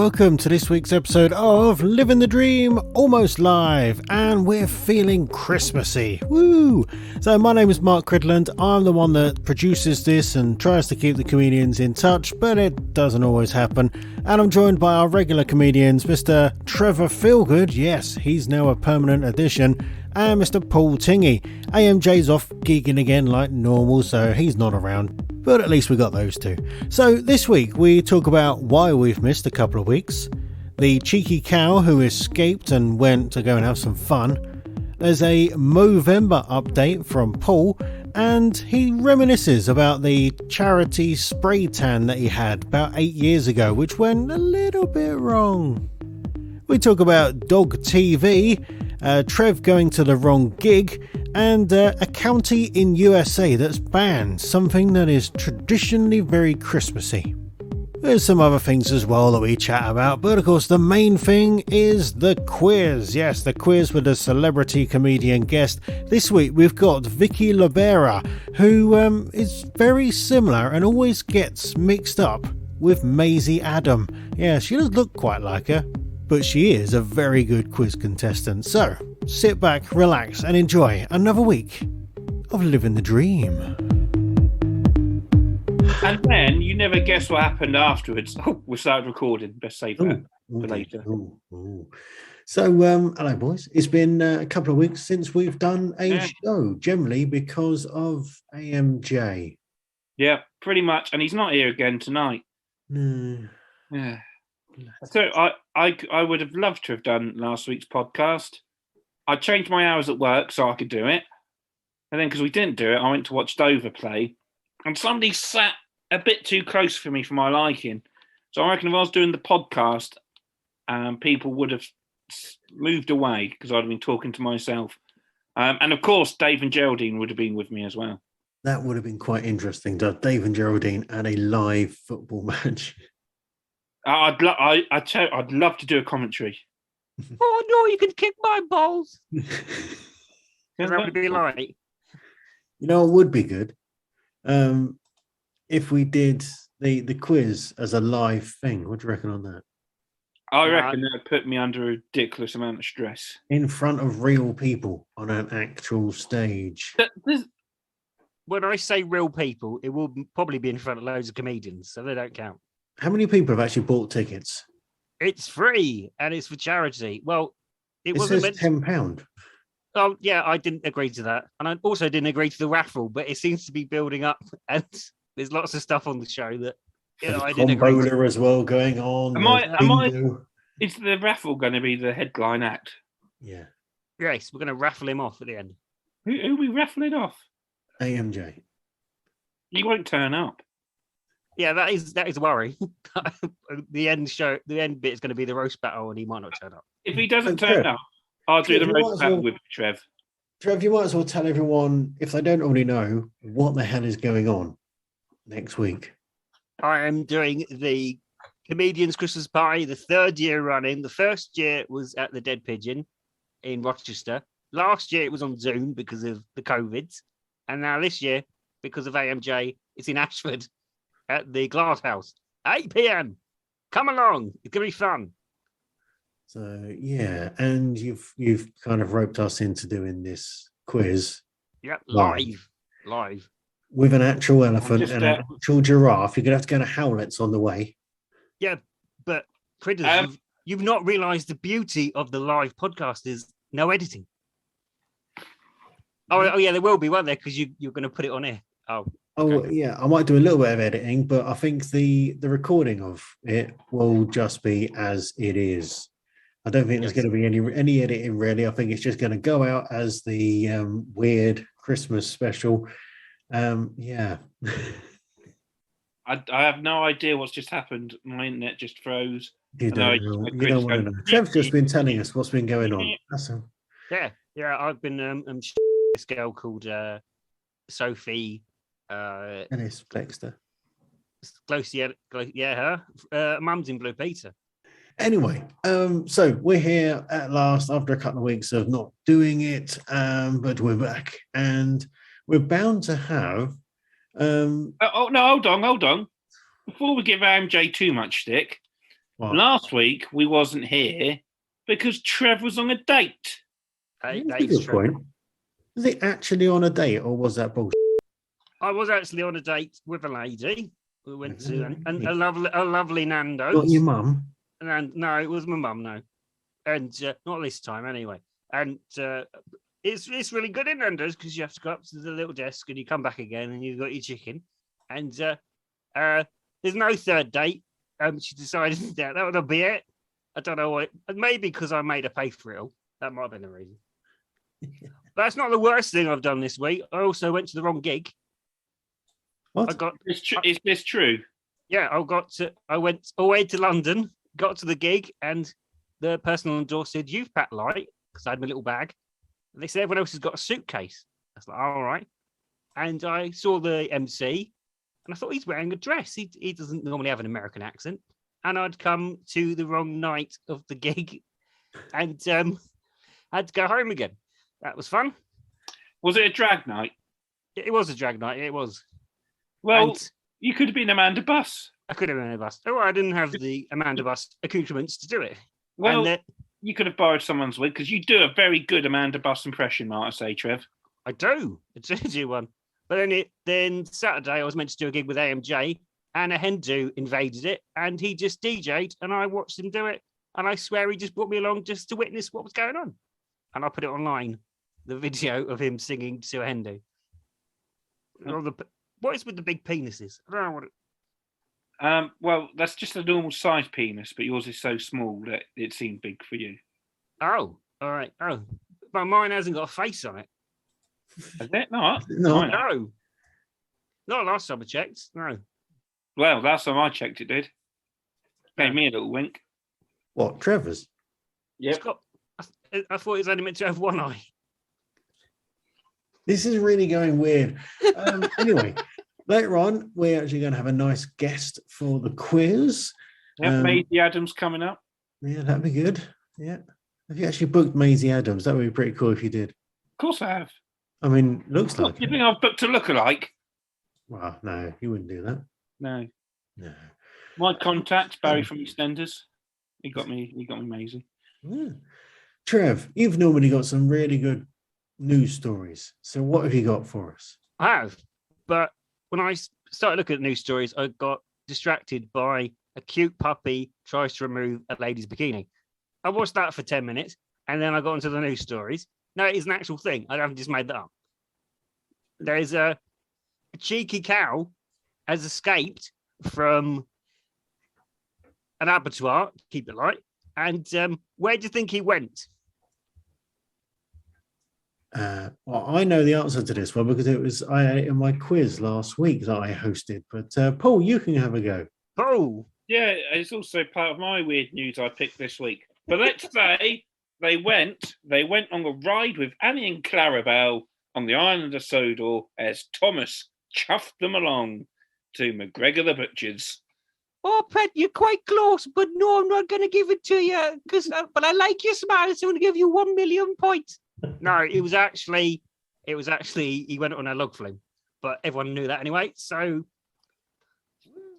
welcome to this week's episode of Living the Dream, almost live, and we're feeling Christmassy. Woo! So my name is Mark Cridland. I'm the one that produces this and tries to keep the comedians in touch, but it doesn't always happen. And I'm joined by our regular comedians, Mr. Trevor Feelgood. Yes, he's now a permanent addition. And Mr. Paul Tingy. AMJ's off gigging again like normal, so he's not around. But at least we got those two. So this week we talk about why we've missed a couple of weeks, the cheeky cow who escaped and went to go and have some fun. There's a MOvember update from Paul, and he reminisces about the charity spray tan that he had about 8 years ago, which went a little bit wrong. We talk about DogTV, Trev going to the wrong gig, and a county in USA that's banned something that is traditionally very Christmassy. There's some other things as well that we chat about, but of course the main thing is the quiz. Yes, the quiz with a celebrity comedian guest. This week we've got Vicky Libera, who is very similar and always gets mixed up with Maisie Adam. Yeah, she does look quite like her, but she is a very good quiz contestant. So sit back, relax, and enjoy another week of Living the Dream. And then you never guess what happened afterwards. Oh, we started recording. Best save that for later. So, hello, boys. It's been a couple of weeks since we've done a show, generally because of AMJ. Yeah, pretty much. And he's not here again tonight. No. Yeah. So I would have loved to have done last week's podcast. I changed my hours at work so I could do it. And then because we didn't do it, I went to watch Dover play. And somebody sat a bit too close for me for my liking. So I reckon if I was doing the podcast, people would have moved away because I'd have been talking to myself. And of course, Dave and Geraldine would have been with me as well. That would have been quite interesting to have Dave and Geraldine at a live football match. I'd love to do a commentary. Oh no, you can kick my balls. That would be like. You know, it would be good if we did the quiz as a live thing. What do you reckon on that? I reckon that would put me under a ridiculous amount of stress. In front of real people on an actual stage. When I say real people, it will probably be in front of loads of comedians, so they don't count. How many people have actually bought tickets? It's free and it's for charity. Well, it wasn't says £10. Oh, yeah, I didn't agree to that. And I also didn't agree to the raffle, but it seems to be building up. And there's lots of stuff on the show that I didn't agree to. As well going on. Is the raffle going to be the headline act? Yeah. Yes, we're going to raffle him off at the end. Who are we raffling off? AMJ. He won't turn up. Yeah, that is a worry. The end bit is going to be the roast battle, and he might not turn up. If he doesn't turn up, I'll do the roast battle with Trev. Trev, you might as well tell everyone, if they don't already know, what the hell is going on next week. I am doing the Comedians Christmas Party, the third year running. The first year was at the Dead Pigeon in Rochester. Last year it was on Zoom because of the COVID. And now this year, because of AMJ, it's in Ashford at the Glass House, 8 p.m. Come along. It's going to be fun. So, yeah. And you've kind of roped us into doing this quiz. Yep, live. With an actual elephant and an actual giraffe. You're going to have to go to Howlett's on the way. Yeah, but Critters, you've not realised the beauty of the live podcast is no editing. Oh yeah, there will be, won't there? Because you're going to put it on air. Oh, yeah, I might do a little bit of editing, but I think the recording of it will just be as it is. I don't think there's going to be any editing really. I think it's just going to go out as the weird Christmas special. Yeah. I have no idea what's just happened. My internet just froze. You don't want to know. Trev's just been telling us what's been going on. Yeah. I've been this girl called Sophie. Ennis Flexter. Her. Mum's in Blue Peter. Anyway, so we're here at last after a couple of weeks of not doing it, but we're back and we're bound to have. Hold on. Before we give AMJ too much stick, What? Last week we wasn't here because Trev was on a date. Hey, That's a Dave's good true. point. Was he actually on a date, or was that bullshit? I was actually on a date with a lady. We went to Okay. a lovely Nando's. Not your mum. And no, it was my mum, no. And not this time anyway. And it's really good in Nando's because you have to go up to the little desk and you come back again and you've got your chicken. And there's no third date. She decided that would be it. I don't know why. Maybe because I made her pay for it all. That might have been the reason. That's not the worst thing I've done this week. I also went to the wrong gig. What? Is this true? Yeah, I went away to London, got to the gig, and the person on the door said, "You've packed light," because I had my little bag. And they said everyone else has got a suitcase. I was like, all right. And I saw the MC, and I thought he's wearing a dress. He doesn't normally have an American accent. And I'd come to the wrong night of the gig, and had to go home again. That was fun. Was it a drag night? It was a drag night. It was. Well, And you could have been Amanda Buss. I could have been a bus. Oh, I didn't have the Amanda Bus accoutrements to do it. Well, And you could have borrowed someone's wig because you do a very good Amanda Buss impression, might I say, Trev? I do. I do one. But then Saturday I was meant to do a gig with AMJ, and a Hindu invaded it, and he just DJ'd, and I watched him do it. And I swear he just brought me along just to witness what was going on. And I put it online, the video of him singing to a Hindu. What is with the big penises? I don't know what it... Well, that's just a normal size penis, but yours is so small that it seemed big for you. Oh, all right. Oh, but mine hasn't got a face on it. Is it not? No. Mine- No. Not last time I checked. No. Well, last time I checked, it did. Gave me a little wink. What, Trevor's? Yep. It's got, I thought it was only meant to have one eye. This is really going weird. Anyway, later on, we're actually going to have a nice guest for the quiz. Yep, Maisie Adams coming up. Yeah, that'd be good. Yeah. Have you actually booked Maisie Adams? That would be pretty cool if you did. Of course I have. I mean, looks like You it. think I've booked a lookalike? Well, no, you wouldn't do that. No. No. My contact, Barry from EastEnders. He got me Maisie. Yeah. Trev, you've normally got some really good news stories. So what have you got for us? I have. But when I started looking at news stories, I got distracted by a cute puppy tries to remove a lady's bikini. I watched that for 10 minutes and then I got into the news stories. No, it is an actual thing. I haven't just made that up. There's a cheeky cow has escaped from an abattoir, keep it light. And where do you think he went? Well, I know the answer to this one because it was in my quiz last week that I hosted. But Paul, you can have a go. Oh, Yeah, it's also part of my weird news I picked this week. But let's say they went on a ride with Annie and Clarabelle on the island of Sodor as Thomas chuffed them along to McGregor the Butcher's. oh, Pet, you're quite close, but no, I'm not going to give it to you but I like your smile, so I'm going to give you 1 million points. No, it was actually he went on a log flume, but everyone knew that anyway. So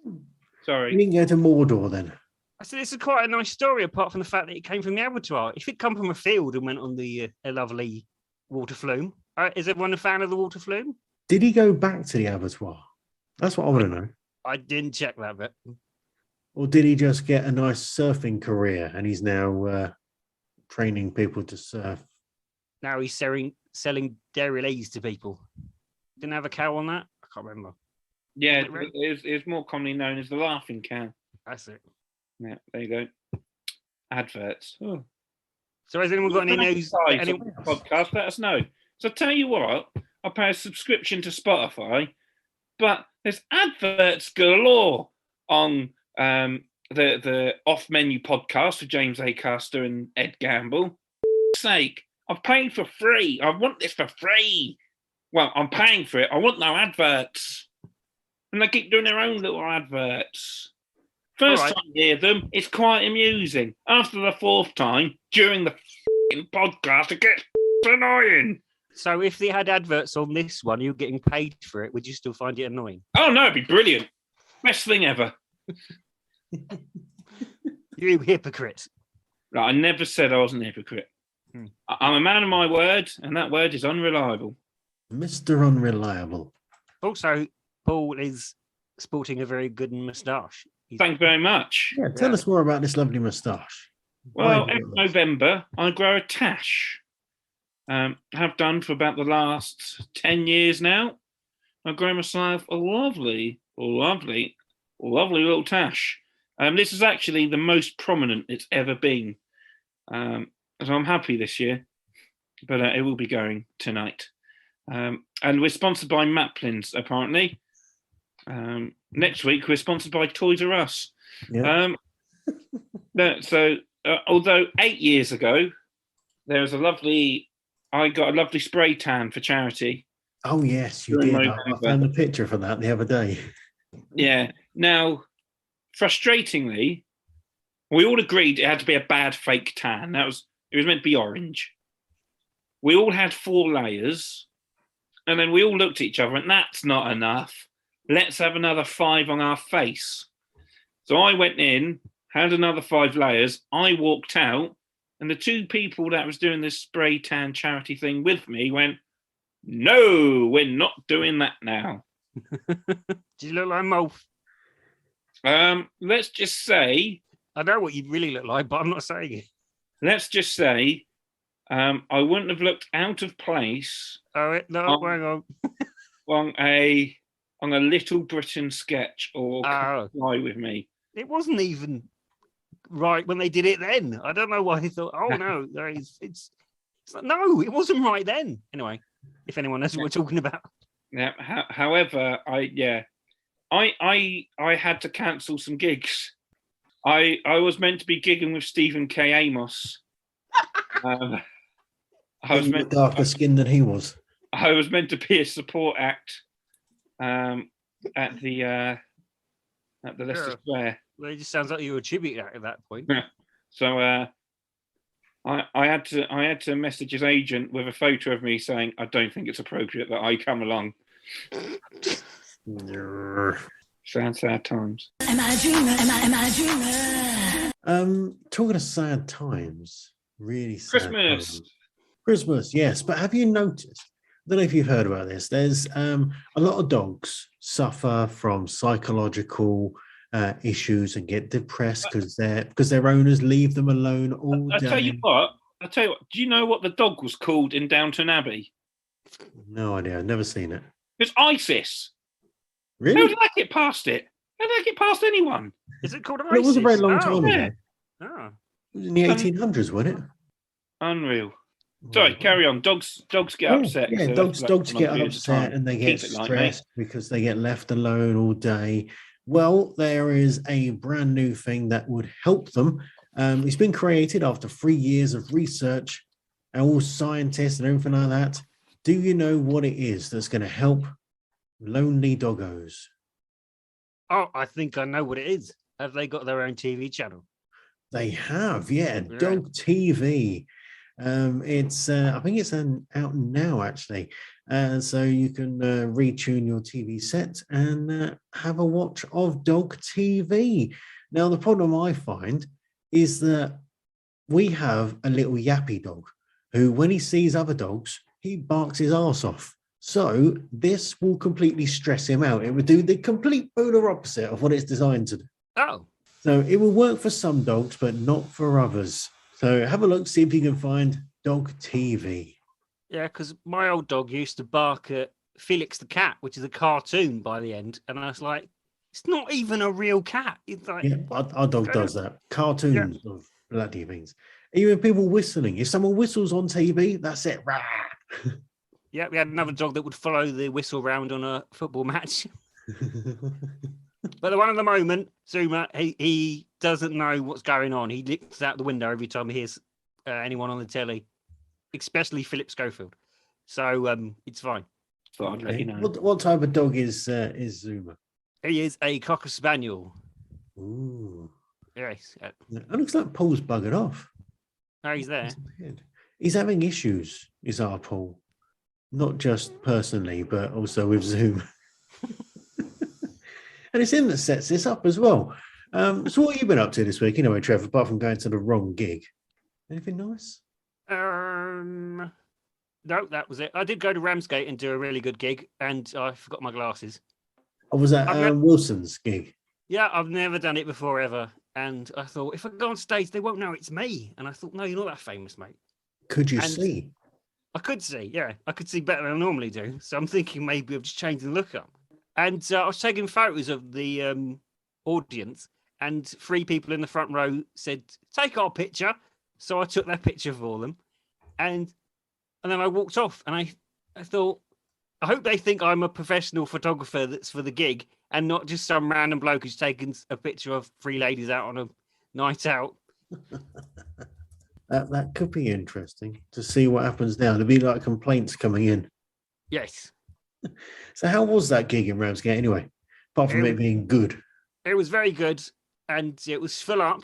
You Sorry. can go to Mordor then. I said it's quite a nice story, apart from the fact that it came from the abattoir. If it come from a field and went on the a lovely water flume, is everyone a fan of the water flume? Did he go back to the abattoir? That's what I want to know. I didn't check that bit. Or did he just get a nice surfing career and he's now training people to surf? Now he's selling dairy lees to people. Didn't have a cow on that? I can't remember. Yeah, Is it right? it's more commonly known as the laughing cow. That's it. Yeah, there you go. Adverts. Oh. So has anyone got any news? Sides of the podcast, let us know. So tell you what, I pay a subscription to Spotify, but there's adverts galore on the Off Menu podcast with James Acaster and Ed Gamble. For sake, I've paid for free. I want this for free. Well, I'm paying for it. I want no adverts. And they keep doing their own little adverts. First All right. time I hear them, it's quite amusing. After the fourth time, during the podcast, it gets annoying. So if they had adverts on this one, you're getting paid for it, would you still find it annoying? Oh, no, it'd be brilliant. Best thing ever. You hypocrite. Right, I never said I wasn't a hypocrite. I'm a man of my word, and that word is unreliable. Mr. Unreliable. Also, Paul is sporting a very good moustache. Thank you very much. Yeah, tell us more about this lovely moustache. Well, every November, I grow a tash. Have done for about the last 10 years now. I grow myself a lovely little tash. This is actually the most prominent it's ever been. So I'm happy this year, but it will be going tonight. And we're sponsored by Maplin's, apparently. Next week, we're sponsored by Toys R Us. Yeah. Although 8 years ago, I got a lovely spray tan for charity. Oh, yes, you did. I found the picture for that the other day. Yeah. Now, frustratingly, we all agreed it had to be a bad fake tan. It was meant to be orange. We all had 4 layers, and then we all looked at each other, and that's not enough. Let's have another 5 on our face. So I went in, had another 5 layers. I walked out, and the 2 people that was doing this spray tan charity thing with me went, "No, we're not doing that now." Do you look like Mulf? Let's just say, I know what you really look like, but I'm not saying it. let's just say, I wouldn't have looked out of place Oh, no, hang on. on a Little Britain sketch or Fly With Me. It wasn't even right when they did it then. I don't know why they thought, oh no, it's like, no, it wasn't right then. Anyway, if anyone knows what we're talking about. Yeah. However, I had to cancel some gigs. I was meant to be gigging with Stephen K. Amos. I was meant darker skin than he was. I was meant to be a support act at the Leicester Square. Well, it just sounds like you were a tribute act at that point. So I had to message his agent with a photo of me saying, "I don't think it's appropriate that I come along." Sad times. Am I a dreamer? Am I a dreamer? Talking of sad times, really sad Christmas. times. Christmas, yes. But have you noticed? I don't know if you've heard about this. There's a lot of dogs suffer from psychological issues and get depressed because their owners leave them alone all day. I tell you what. Do you know what the dog was called in Downton Abbey? No idea. I've never seen it. It's ISIS. Really? How did I get past it? How did I get past anyone? Is it called ISIS? Well, it was a very long time yeah. ago. Oh. It was in the 1800s, wasn't it? Unreal. Sorry, carry on. Dogs get upset. Yeah, so dogs get upset and they get stressed because they get left alone all day. Well, there is a brand new thing that would help them. It's been created after 3 years of research and all scientists and everything like that. Do you know what it is that's going to help lonely doggos? Oh, I think I know what it is. Have they got their own TV channel? They have, yeah. DogTV. It's I think it's out now actually, so you can retune your TV set and have a watch of DogTV. Now the problem I find is that we have a little yappy dog who, when he sees other dogs, he barks his arse off. So this will completely stress him out. It would do the complete polar opposite of what it's designed to do. Oh, so it will work for some dogs, but not for others. So have a look, see if you can find DogTV. yeah, because my old dog used to bark at Felix the cat, which is a cartoon by the end. And I was like, it's not even a real cat. It's like, Yeah, our dog does that. Cartoons of bloody things. Even people whistling. If someone whistles on TV, that's it. Rah! Yeah, we had another dog that would follow the whistle round on a football match. But the one at the moment, Zuma, he doesn't know what's going on. He looks out the window every time he hears anyone on the telly, especially Philip Schofield. So it's fine. Thought I'd let you know. What type of dog is Zuma? He is a Cocker Spaniel. Ooh. Yes. It looks like Paul's buggered off. No, he's there. He's having issues, is our Paul. Not just personally, but also with Zoom. And it's him that sets this up as well. So what have you been up to this week, anyway, Trevor? Apart from going to the wrong gig, anything nice? No, that was it. I did go to Ramsgate and do a really good gig, and I forgot my glasses. Or was that Wilson's gig? Yeah, I've never done it before ever. And I thought, if I go on stage, they won't know it's me. And I thought, no, you're not that famous, mate. Could you see? I could see, yeah. I could see better than I normally do. So I'm thinking maybe I've just changed the look up. And I was taking photos of the audience, and 3 people in the front row said, take our picture. So I took their picture for them. And then I walked off, and I thought, I hope they think I'm a professional photographer that's for the gig and not just some random bloke who's taken a picture of 3 ladies out on a night out. That could be interesting to see what happens now. There'll be like complaints coming in. Yes. So how was that gig in Ramsgate anyway? Apart from it being good. It was very good, and it was full up,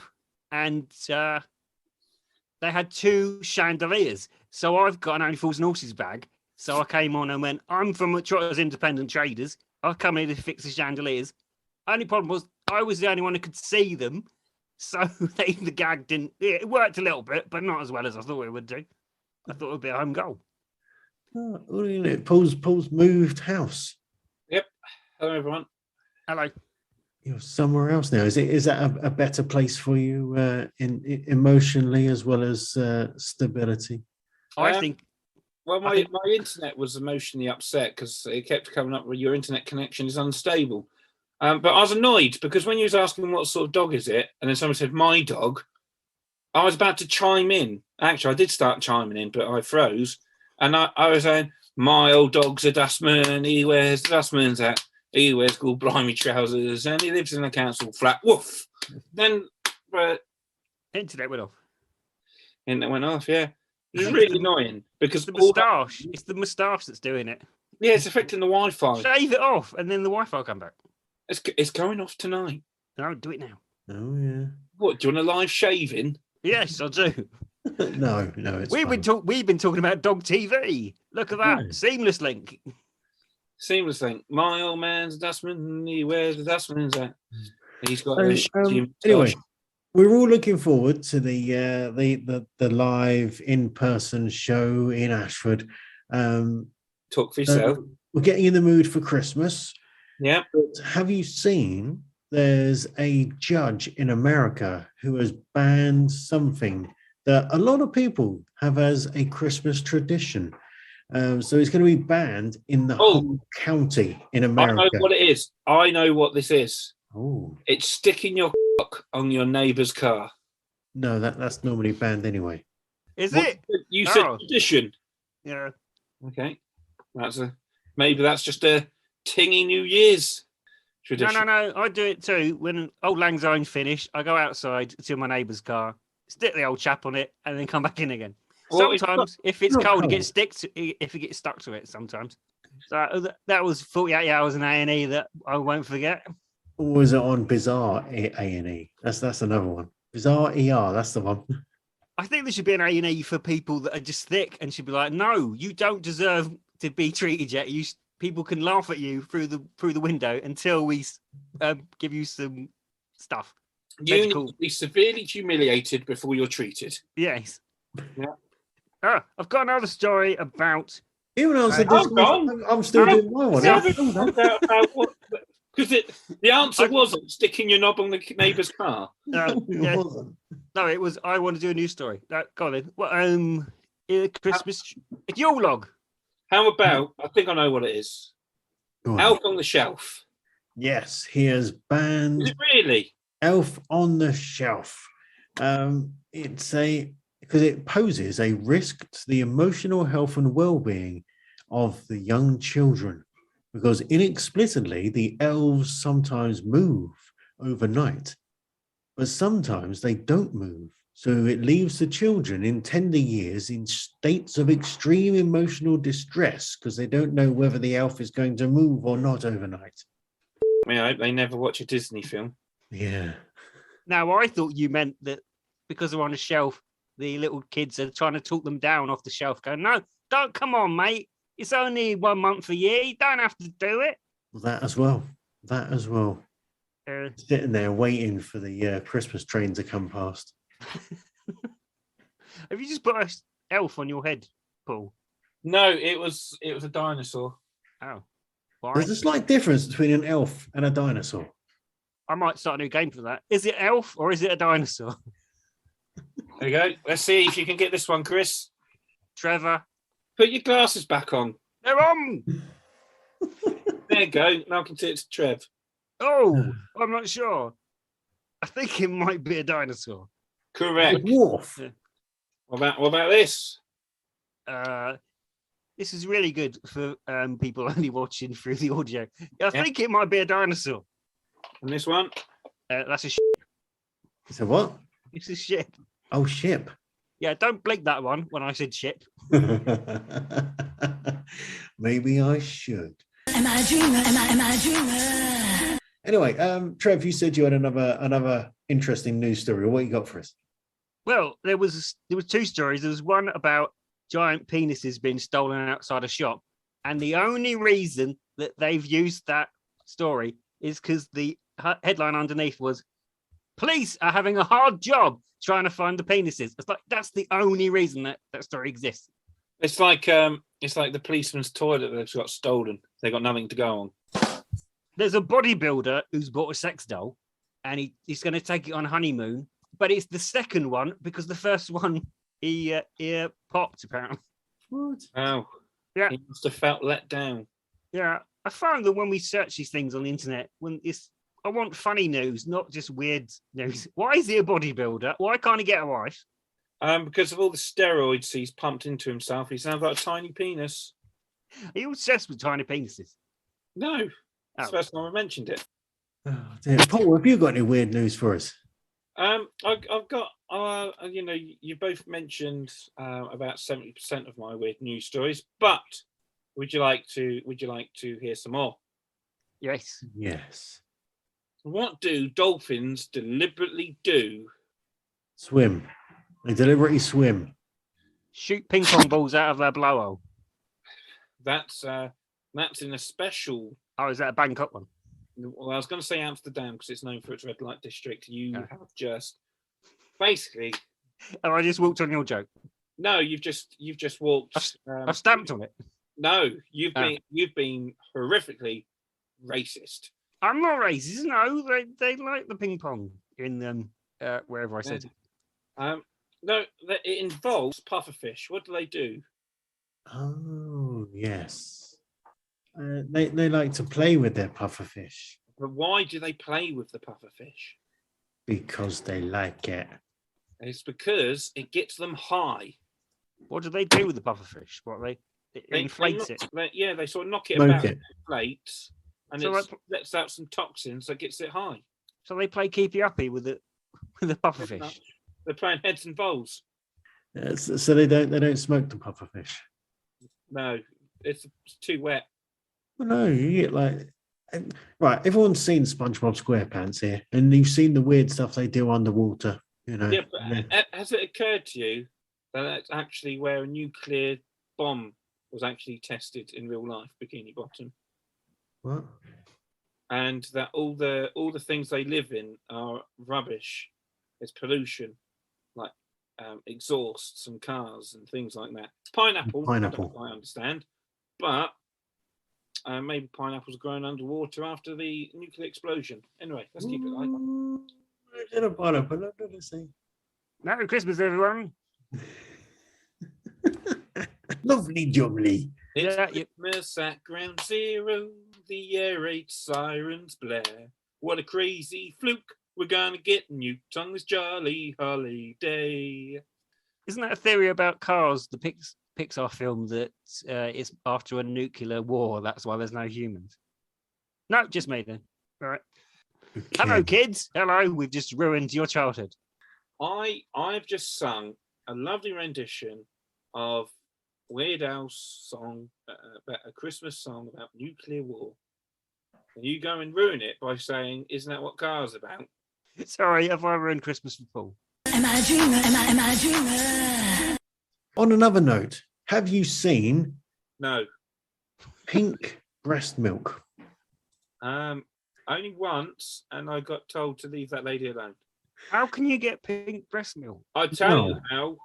and they had 2 chandeliers. So I've got an Only Fools and Horses bag. So I came on and went, I'm from Trotters Independent Traders. I'll come in to fix the chandeliers. Only problem was I was the only one who could see them. So the gag didn't... It worked a little bit, but not as well as I thought it would do. I thought it would be a home goal. Oh, Paul's moved house. Yep. Hello, everyone. Hello. You're somewhere else now. Is that a better place for you in emotionally as well as stability? I think... Well, my internet was emotionally upset because it kept coming up with your internet connection is unstable. But I was annoyed because when you was asking what sort of dog is it, and then someone said my dog, I was about to chime in. Actually, I did start chiming in, but I froze. And I was saying, my old dog's a dustman. He wears the dustman's hat. He wears cool blimey trousers, and he lives in a council flat. Woof. Then internet went off. Internet went off, yeah. It was really annoying because the moustache. It's the moustache that's doing it. Yeah, it's affecting the Wi-Fi. Shave it off, and then the Wi-Fi will come back. It's going off tonight. No, do it now. Oh yeah. What? Do you want a live shaving? Yes, I do. No, it's we've been talking about DogTV. Look at that seamless link. Seamless link. My old man's a dustman. He wears the dustman's hat. He's got anyway. We're all looking forward to the live in-person show in Ashford. Talk for yourself. We're getting in the mood for Christmas. Yeah. But have you seen there's a judge in America who has banned something that a lot of people have as a Christmas tradition? So it's going to be banned in the whole county in America. I know what it is. I know what this is. Oh. It's sticking your cock on your neighbour's car. No, that's normally banned anyway. Is it? You said tradition. Yeah. Okay. Maybe that's just a tingy New Year's tradition. No. I do it too. When Old Lang Syne's finished, I go outside to my neighbour's car, stick the old chap on it, and then come back in again. Well, sometimes, if it's cold, it gets stuck to it sometimes. So that was 48 hours in A&E that I won't forget. Or was it on Bizarre A&E? That's another one. Bizarre ER, that's the one. I think there should be an A&E for people that are just thick and should be like, no, you don't deserve to be treated yet. People can laugh at you through the window until we give you some stuff. You need to be severely humiliated before you're treated. Yes. Yeah. I've got another story about... Even though I'm still doing my one. Because the answer wasn't sticking your knob on the neighbour's car. It wasn't. No, it was. I want to do a news story. Go on then. Well, Christmas. It's Yule log. How about? I think I know what it is. Elf on the Shelf. Yes, he has banned. Is it really? Elf on the Shelf. Because it poses a risk to the emotional health and well-being of the young children. Because inexplicably, the elves sometimes move overnight, but sometimes they don't move. So it leaves the children in tender years in states of extreme emotional distress because they don't know whether the elf is going to move or not overnight. I hope they never watch a Disney film. Yeah. Now, I thought you meant that because they're on a shelf, the little kids are trying to talk them down off the shelf, going, no, don't, come on, mate. It's only 1 month a year. You don't have to do it. That as well. Sitting there waiting for the Christmas train to come past. Have you just put an elf on your head, Paul? No, it was a dinosaur. Oh, why? There's a slight difference between an elf and a dinosaur. I might start a new game for that. Is it elf or is it a dinosaur? There you go. Let's see if you can get this one, Chris. Trevor, Put your glasses back on. they're on. There you go. Now I can see it's Trev. Oh, I'm not sure. I think it might be a dinosaur. A Correct. dwarf. What about this? This is really good for people only watching through the audio. I think it might be a dinosaur. And this one? That's a So what? It's a ship. Oh, ship. Yeah, don't blink that one when I said ship. Maybe I should. Am I a dreamer? Am I a dreamer? Anyway, Trev, you said you had another interesting news story. What you got for us? Well, there was two stories. There was one about giant penises being stolen outside a shop, and the only reason that they've used that story is because the headline underneath was "Police are having a hard job trying to find the penises." It's like that's the only reason that story exists. It's like the policeman's toilet that's got stolen. They got nothing to go on. There's a bodybuilder who's bought a sex doll, and he's going to take it on honeymoon. But it's the second one because the first one he popped apparently. What? Oh, Yeah. He must have felt let down. Yeah, I found that when we search these things on the internet, I want funny news, not just weird news. Why is he a bodybuilder? Why can't he get a wife? Because of all the steroids he's pumped into himself, he sounds like a tiny penis. Are you obsessed with tiny penises? No, it's Oh. the first time I mentioned it. Oh, dear. Paul, have you got any weird news for us? I've got, you both mentioned about 70% of my weird news stories, but would you like to hear some more? Yes. Yes. What do dolphins deliberately do? Swim. They deliberately swim. Shoot ping pong balls out of their blowhole. That's in a special. Oh, is that a Bangkok one? Well, I was going to say Amsterdam because it's known for its red light district. You Yeah. have just basically. Oh, I just walked on your joke. No, you've just walked. I've stamped on it. No, you've been horrifically racist. I'm not racist. No, they like the ping pong in wherever I said. No, it involves pufferfish. What do they do? Oh, yes. They like to play with their pufferfish. But why do they play with the pufferfish? Because they like it. It's because it gets them high. What do they do with the pufferfish? It inflates it. They sort of knock it Smoke about it. plates, and So it lets out some toxins that gets it high. So they play keepy uppy with the pufferfish. They're playing heads and bowls. So they don't smoke the pufferfish. No, it's too wet. Well, no, you get right. Everyone's seen SpongeBob SquarePants here, and you've seen the weird stuff they do underwater. You know. Yeah, but has it occurred to you that that's actually where a nuclear bomb was actually tested in real life, Bikini Bottom? What? And that all the things they live in are rubbish. It's pollution, like exhausts and cars and things like that. Pineapple. I understand, but maybe pineapples are grown underwater after the nuclear explosion. Anyway, let's keep it light. Merry Christmas, everyone. Lovely jubbly. It's Yeah, Christmas at Ground Zero. The air raid sirens blare. What a crazy fluke. We're gonna get nuked on this jolly holiday. Isn't that a theory about Cars, the Pixar film, that it's after a nuclear war? That's why there's no humans. No, just me then. All right. Okay. Hello, kids. Hello. We've just ruined your childhood. I've just sung a lovely rendition of Weird Al's song, about a Christmas song about nuclear war. And you go and ruin it by saying, "Isn't that what Cars about?" Sorry, have I ruined Christmas for Paul? Am I a dreamer? Am I a dreamer? On another note, have you seen No. pink breast milk? Only once, and I got told to leave that lady alone. How can you get pink breast milk? I tell No. you how.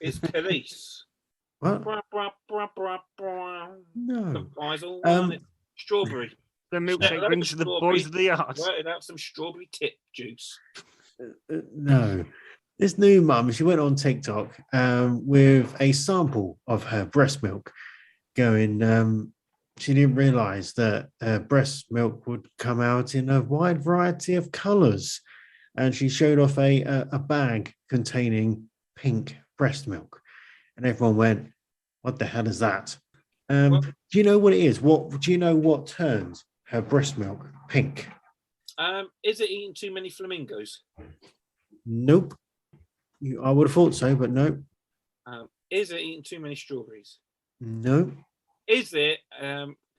It's police. What? Bra, bra, bra, bra, bra. No. The pies all want it. Strawberry. The Load milkshake of brings to the strawberry. boys of the yard. Worked out some strawberry tip juice. No. This new mum, she went on TikTok with a sample of her breast milk going, she didn't realize that breast milk would come out in a wide variety of colors. And she showed off a bag containing pink breast milk. And everyone went, what the hell is that? Do you know what it is? Do you know what turns her breast milk pink? Is it eating too many flamingos? Nope. I would have thought so, but no. Is it eating too many strawberries? No. Is it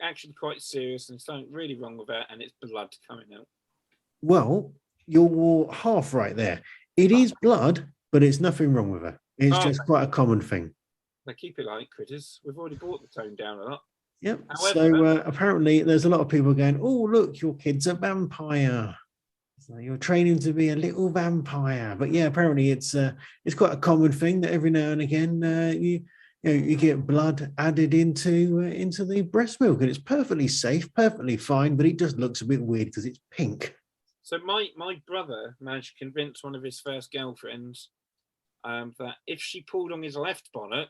actually quite serious and there's something really wrong with it and it's blood coming out? Well, you're half right there. It is blood, but it's nothing wrong with her. It's just quite a common thing. They keep it like critters. We've already brought the tone down a lot. Yep. However, So apparently there's a lot of people going, oh, look, your kid's a vampire. So you're training to be a little vampire. But yeah, apparently it's quite a common thing that every now and again you get blood added into the breast milk, and it's perfectly safe, perfectly fine, but it just looks a bit weird because it's pink. So my brother managed to convince one of his first girlfriends that if she pulled on his left bollock,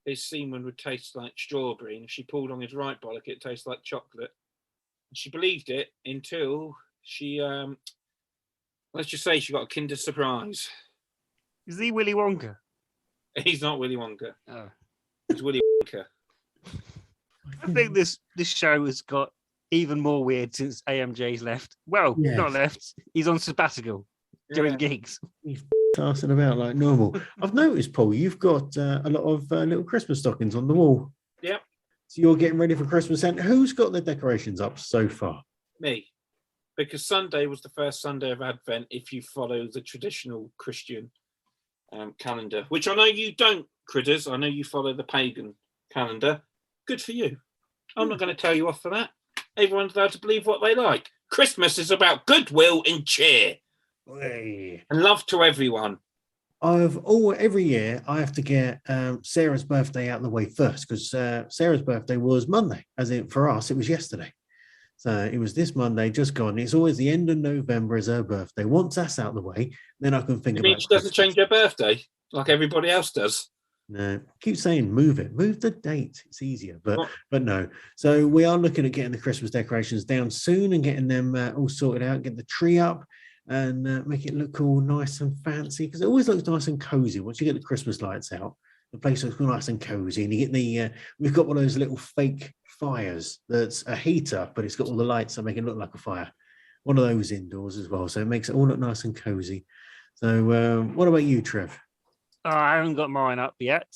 his semen would taste like strawberry, and if she pulled on his right bollock, it tastes like chocolate. And she believed it until she, let's just say, she got a Kinder Surprise. Is he Willy Wonka? He's not Willy Wonka. Oh. He's Willy Wonka. I think this show has got even more weird since AMJ's left. Well, Yes. not left. He's on sabbatical doing gigs. He's tossing about like normal. I've noticed, Paul, you've got a lot of little Christmas stockings on the wall. Yep. So you're getting ready for Christmas. And who's got the decorations up so far? Me. Because Sunday was the first Sunday of Advent if you follow the traditional Christian calendar, which I know you don't, critters. I know you follow the pagan calendar. Good for you. I'm not going to tell you off for that. Everyone's allowed to believe what they like. Christmas is about goodwill and cheer. Hey. And love to everyone. Every year I have to get Sarah's birthday out of the way first, because Sarah's birthday was Monday, as in for us it was yesterday. So it was this Monday just gone. It's always the end of November is her birthday. Once that's out of the way, then I can think You about. mean she doesn't change her birthday like everybody else does? No, keep saying move the date. It's easier, but no. So we are looking at getting the Christmas decorations down soon and getting them all sorted out, get the tree up and make it look all nice and fancy, because it always looks nice and cozy once you get the Christmas lights out. The place looks nice and cozy, and you get the we've got one of those little fake fires that's a heater, but it's got all the lights that make it look like a fire. One of those indoors as well, so it makes it all look nice and cozy. So what about you, Trev? I haven't got mine up yet,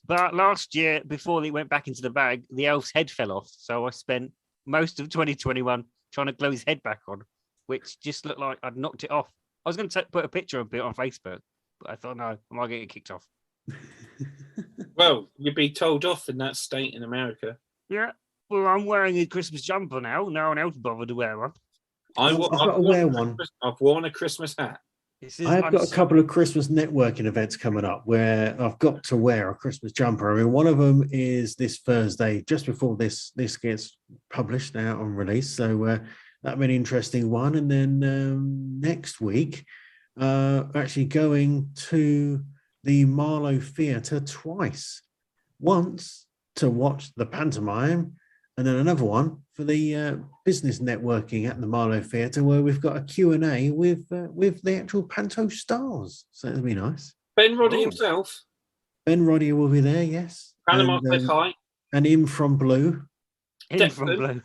but last year, before they went back into the bag, the elf's head fell off, so I spent most of 2021 trying to glue his head back on, which just looked like I'd knocked it off. I was going to put a picture of it on Facebook, but I thought, no, I might get it kicked off. Well, you'd be told off in that state in America. Yeah, well, I'm wearing a Christmas jumper now. No one else bothered to wear one. I've got to wear one. I've worn a Christmas hat. I've got a couple of Christmas networking events coming up where I've got to wear a Christmas jumper. I mean, one of them is this Thursday, just before this gets published out on release. So that'll be an interesting one. And then next week, actually going to the Marlow Theatre twice. Once to watch the pantomime, and then another one for the business networking at the Marlow Theatre, where we've got a Q&A with the actual panto stars. So it'll be nice. Ben Roddy himself. Ben Roddy will be there, yes. Panama says hi. And Im from Blue. Him from Blue.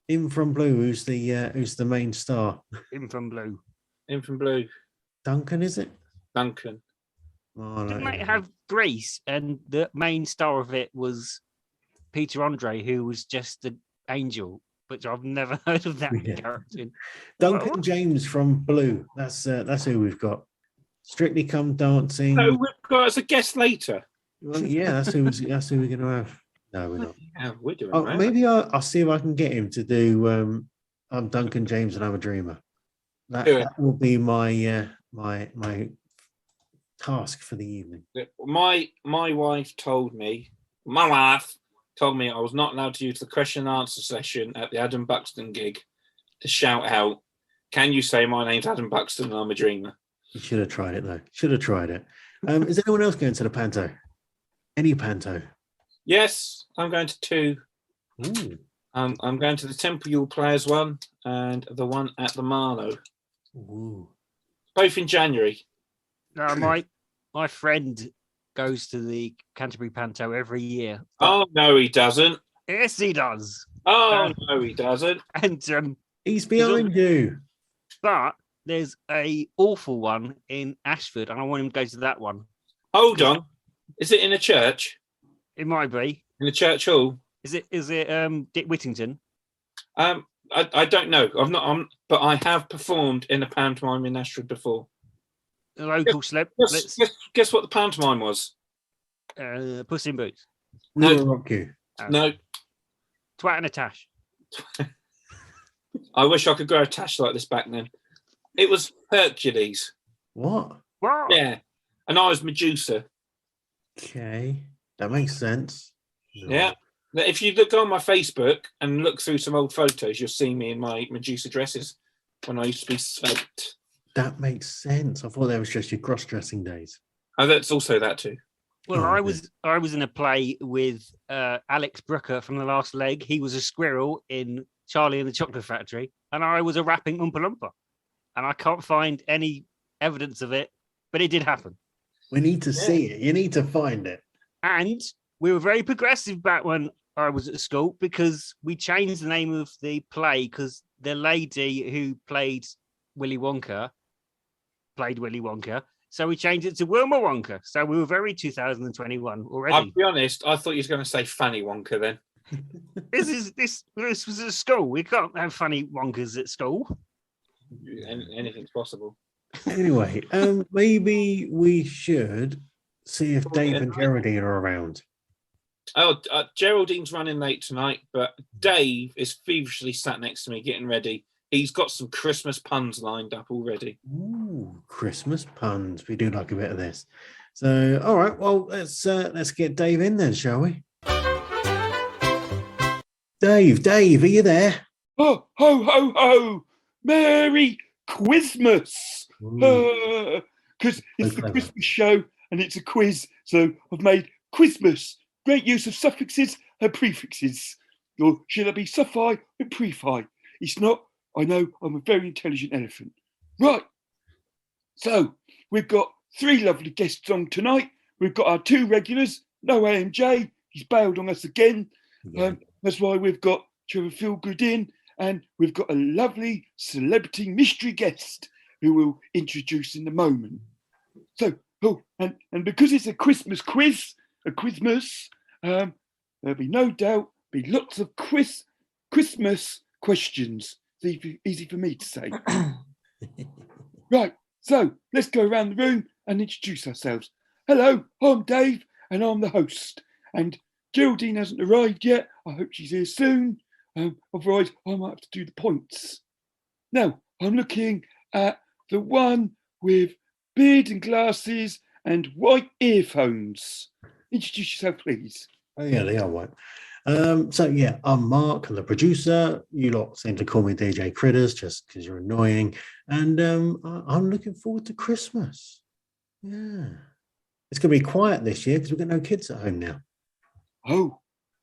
Im from Blue, who's the main star. Him from Blue. Him from Blue. Duncan, is it? Duncan. Oh, Didn't they have Grease, and the main star of it was Peter Andre, who was just the angel, which I've never heard of that character. Duncan James from Blue. That's who we've got. Strictly Come Dancing. No, we've got as a guest later. Well, yeah, that's who we're going to have. No, we're not. Yeah, we're doing right. Maybe I'll see if I can get him to do I'm Duncan James, and I'm a dreamer. That Do it. will be my my task for the evening. My wife told me I was not allowed to use the question and answer session at the Adam Buxton gig to shout out, "Can you say my name's Adam Buxton and I'm a dreamer?" You should have tried it though. Should have tried it. Is anyone else going to the panto? Any panto? Yes, I'm going to 2. Ooh. I'm going to the Temple You'll Players one and the one at the Marlow. Ooh. Both in January. No, my friend goes to the Canterbury Panto every year. Oh no, he doesn't. Yes, he does. Oh no, he doesn't. And He's behind you. but there's a awful one in Ashford, and I want him to go to that one. Hold on. Is it in a church? It might be. In a church hall? Is it Dick Whittington? I don't know. But I have performed in a pantomime in Ashford before. The local celeb. Guess what the pantomime was? Puss in Boots. We will rock you. No. Twat and a Tash. I wish I could grow a tash like this back then. It was Hercules. What? What? Yeah. And I was Medusa. Okay, that makes sense. No. Yeah. If you look on my Facebook and look through some old photos, you'll see me in my Medusa dresses when I used to be svelte. That makes sense. I thought that was just your cross-dressing days. Oh, that's also that too. Well, Oh, I was in a play with Alex Brooker from The Last Leg. He was a squirrel in Charlie and the Chocolate Factory, and I was a rapping Oompa Loompa. And I can't find any evidence of it, but it did happen. We need to see it. You need to find it. And we were very progressive back when I was at school because we changed the name of the play because the lady who played Willy Wonka. So we changed it to Wilma Wonka. So we were very 2021 already. I'll be honest, I thought you was going to say Fanny Wonka then. This was at school. We can't have funny Wonkas at school. Anything's possible. Anyway, maybe we should see if Dave and Geraldine are around. Oh, Geraldine's running late tonight, but Dave is feverishly sat next to me getting ready. He's got some Christmas puns lined up already. Ooh, Christmas puns. We do like a bit of this. So, all right. Well, let's get Dave in then, shall we? Dave, are you there? Oh, ho, ho, ho! Merry Quizmas! Because it's the clever. Christmas show and it's a quiz, so I've made Quizmas. Great use of suffixes and prefixes. Or should it be suffi and prefi? It's not. I know I'm a very intelligent elephant. Right. So we've got 3 lovely guests on tonight. We've got our 2 regulars. No AMJ. He's bailed on us again. Yeah. That's why we've got Trevor Feelgood in. And we've got a lovely celebrity mystery guest who we'll introduce in a moment. So, and because it's a Christmas quiz, a Quizmas, there'll be no doubt be lots of Christmas questions. Easy for me to say. Right, so let's go around the room and introduce ourselves. Hello, I'm Dave and I'm the host. And Geraldine hasn't arrived yet. I hope she's here soon. Otherwise, I might have to do the points. Now, I'm looking at the one with beard and glasses and white earphones. Introduce yourself, please. Oh, yeah, they are white. So, yeah, I'm Mark. I'm the producer. You lot seem to call me DJ Critters just because you're annoying. And I'm looking forward to Christmas. Yeah. It's going to be quiet this year because we've got no kids at home now. Oh,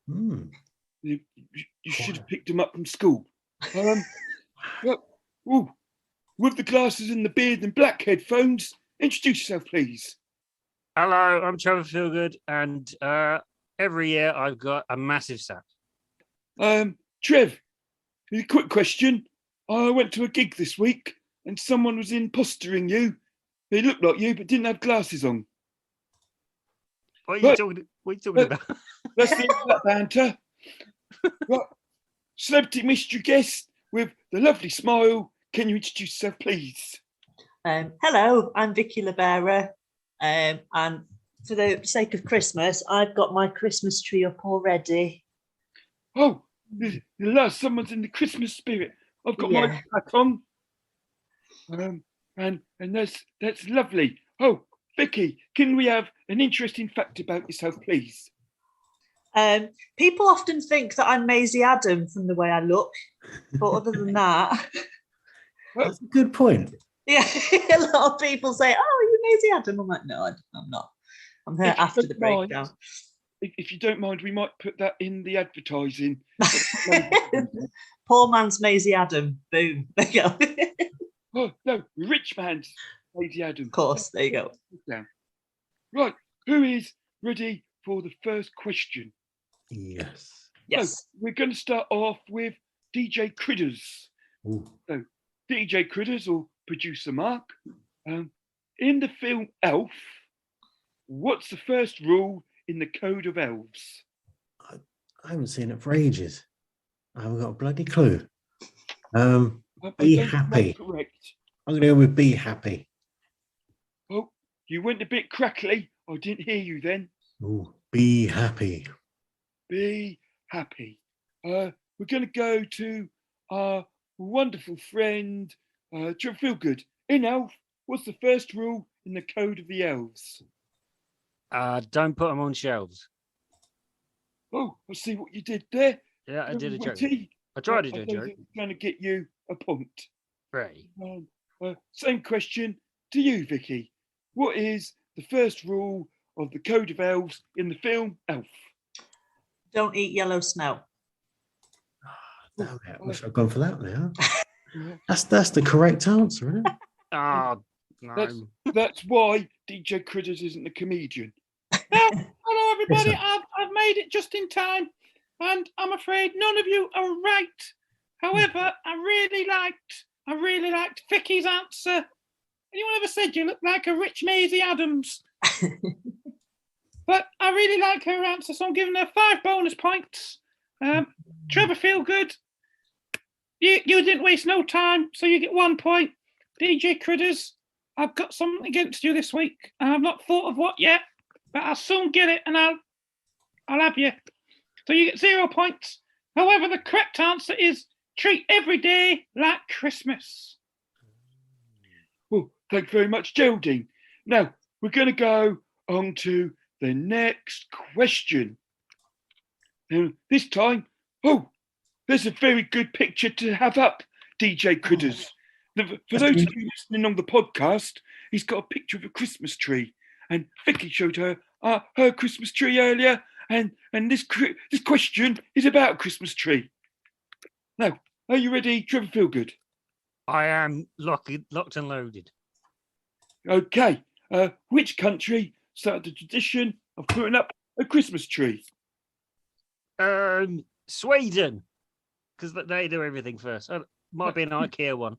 Mm. you should have picked him up from school. Ooh, with the glasses and the beard and black headphones, introduce yourself, please. Hello, I'm Trevor Feelgood, and every year I've got a massive sack. Trev, a quick question. I went to a gig this week and someone was impostering you. They looked like you but didn't have glasses on. What are you talking about? That's the end of that banter. Right. Celebrity mystery guest with the lovely smile. Can you introduce yourself, please? Hello, I'm Vicky LaBera, and for the sake of Christmas, I've got my Christmas tree up already. Oh, someone's in the Christmas spirit. I've got Yeah. my hat on. And that's lovely. Oh, Vicky, can we have an interesting fact about yourself, please? People often think that I'm Maisie Adam from the way I look, but other than that, That's a good point. yeah, a lot of people say, "Oh, are you Maisie Adam?" I'm like, "No, I'm not. I'm here If you after the don't mind, breakdown." If you don't mind, we might put that in the advertising. Poor man's Maisie Adam. Boom. There you go. Oh, no, rich man's Lady Adam. Of course, there you go. Down. Right, who is ready for the first question? Yes. Yes. So we're going to start off with DJ Critters. Ooh. So DJ Critters or producer Mark, in the film Elf, what's the first rule in the Code of Elves? I haven't seen it for ages. I haven't got a bloody clue. I Be don't think happy. that's correct. I'm going to go with be happy. Oh, you went a bit crackly. I didn't hear you then. Ooh, be happy. Be happy. We're going to go to our wonderful friend, Trevor Feelgood. In Elf, what's the first rule in the Code of the Elves? Don't put them on shelves. Oh, I see what you did there. Yeah, I did a joke. Witty. I tried to do I a don't joke. think it's going to get you a point. Right. Same question to you, Vicky. What is the first rule of the Code of Elves in the film Elf? Don't eat yellow snow. Damn it. I wish I'd gone for that now. That's the correct answer, isn't it? Oh, no. That's why DJ Critters isn't a comedian. Hello, everybody. Listen. I've made it just in time, and I'm afraid none of you are right. However, I really liked Vicky's answer. Anyone ever said you look like a rich Maisie Adams? But I really like her answer, so I'm giving her 5 bonus points. Trevor Feelgood, you didn't waste no time, so you get 1 point. DJ Critters, I've got something against you this week, and I've not thought of what yet, but I'll soon get it, and I'll have you. So you get 0 points. However, the correct answer is treat every day like Christmas. Oh, thank you very much, Geraldine. Now, we're going to go on to the next question. Now, this time, there's a very good picture to have up, DJ Critters. For those of you listening on the podcast, he's got a picture of a Christmas tree. And Vicky showed her her Christmas tree earlier. And this question is about a Christmas tree. Now, are you ready, Trevor Feelgood? I am locked and loaded. Okay. Which country started the tradition of putting up a Christmas tree? Sweden, because they do everything first. Might be an IKEA one.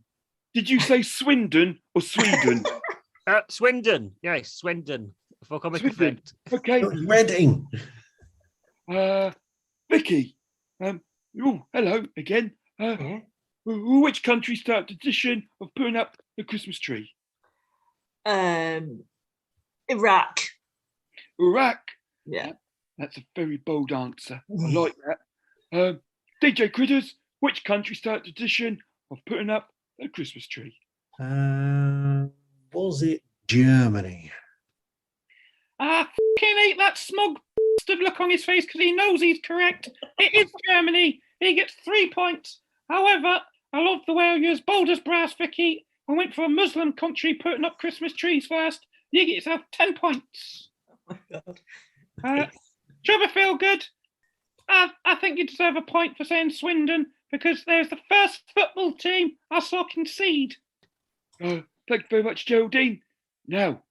Did you say Swindon or Sweden? Swindon, yes, Swindon. For comic Swindon. effect. Okay. Reading. Vicky. Hello again. Which country started the tradition of putting up the Christmas tree? Iraq. Iraq. Yeah. That's a very bold answer. I like that. DJ Critters, which country started the tradition of putting up a Christmas tree? Was it Germany? I fucking hate that smug bastard look on his face because he knows he's correct. It is Germany. He gets 3 points. However, I love the way you're as bold as brass, Vicky. I went for a Muslim country putting up Christmas trees first. You get yourself 10 points. Oh my God. Trevor Feelgood, I think you deserve a point for saying Swindon because there's the first football team I saw concede. Thank you very much, Geraldine. Now,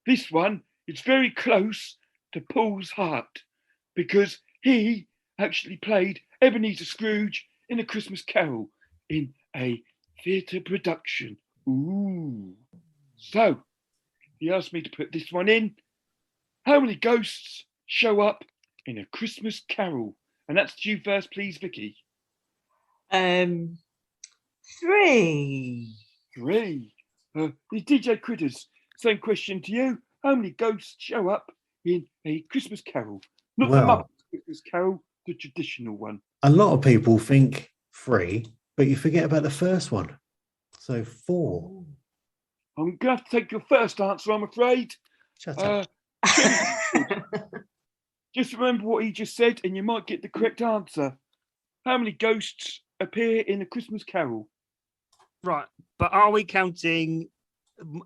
this one is very close to Paul's heart because he actually played Ebenezer Scrooge in A Christmas Carol in a theatre production. Ooh. So, he asked me to put this one in. How many ghosts show up in A Christmas Carol? And that's you first, please, Vicky. 3. 3. DJ Critters, same question to you. How many ghosts show up in A Christmas Carol? Not the Muppet Christmas Carol, the traditional one. A lot of people think 3, but you forget about the first one. So 4. I'm going to have to take your first answer, I'm afraid. Shut up. Just remember what he just said, and you might get the correct answer. How many ghosts appear in A Christmas Carol? Right, but are we counting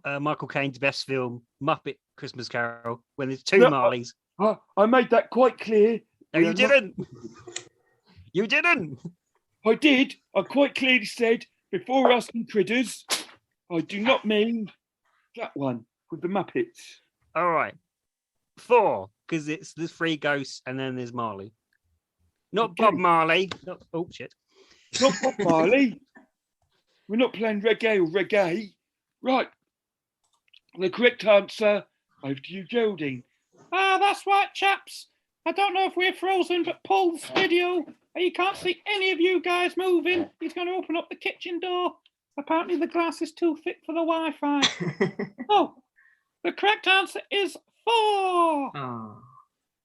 Michael Caine's best film, Muppet Christmas Carol, when there's 2 Marleys? I made that quite clear. No, you didn't. You didn't. I did. I quite clearly said, before asking critters, I do not mean that one with the Muppets. All right. 4, because there's 3 ghosts and then there's Marley. Not Okay. Bob Marley. Oh, shit. Not Bob Marley. We're not playing reggae or reggae. Right. The correct answer, over to you, Geraldine. That's right, chaps. I don't know if we're frozen, but Paul's video, you can't see any of you guys moving. He's going to open up the kitchen door. Apparently the glass is too thick for the Wi-Fi. Oh, the correct answer is 4.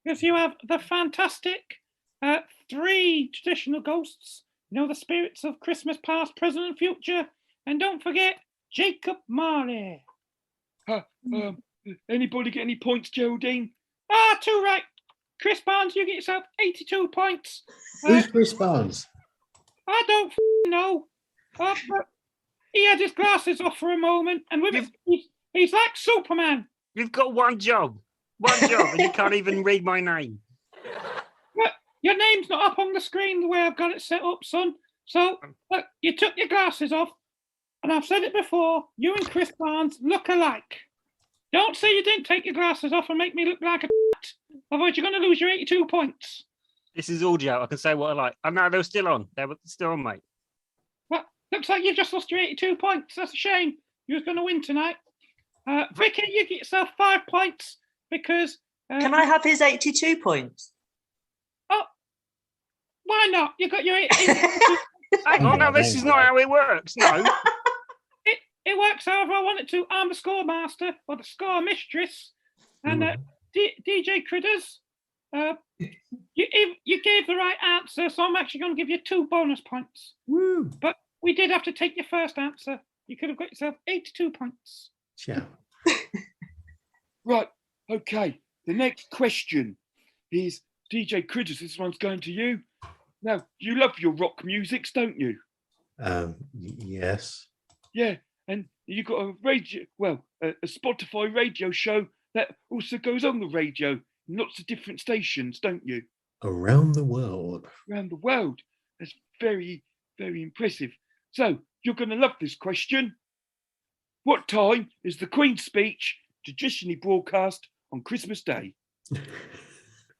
Because you have the fantastic 3 traditional ghosts. You know, the spirits of Christmas past, present and future. And don't forget, Jacob Marley. Anybody get any points, Geraldine? 2 right. Chris Barnes, you get yourself 82 points. Who's Chris Barnes? I don't know. But he had his glasses off for a moment, and with it, he's like Superman. You've got one job. One job, and you can't even read my name. But your name's not up on the screen the way I've got it set up, son. So, look, you took your glasses off, and I've said it before, you and Chris Barnes look alike. Don't say you didn't take your glasses off and make me look like a otherwise you're going to lose your 82 points. This is audio. I can say what I like. Oh, no, they're still on. They're still on, mate. Well, looks like you've just lost your 82 points. That's a shame. You was going to win tonight. Vicky, you get yourself 5 points because... Can I have his 82 points? Oh, why not? You got your 82 Hang on, no, this is not how it works. No. It works however I want it to. I'm the score master or the score mistress. And DJ Critters, you gave the right answer, so I'm actually going to give you 2 bonus points. Woo. But we did have to take your first answer. You could have got yourself 82 points. Yeah. Right. Okay. The next question is DJ Critters. This one's going to you. Now, you love your rock musics, don't you? Yes. Yeah. And you got a radio, a Spotify radio show that also goes on the radio in lots of different stations, don't you? Around the world. Around the world. That's very, very impressive. So you're going to love this question. What time is the Queen's speech traditionally broadcast on Christmas Day?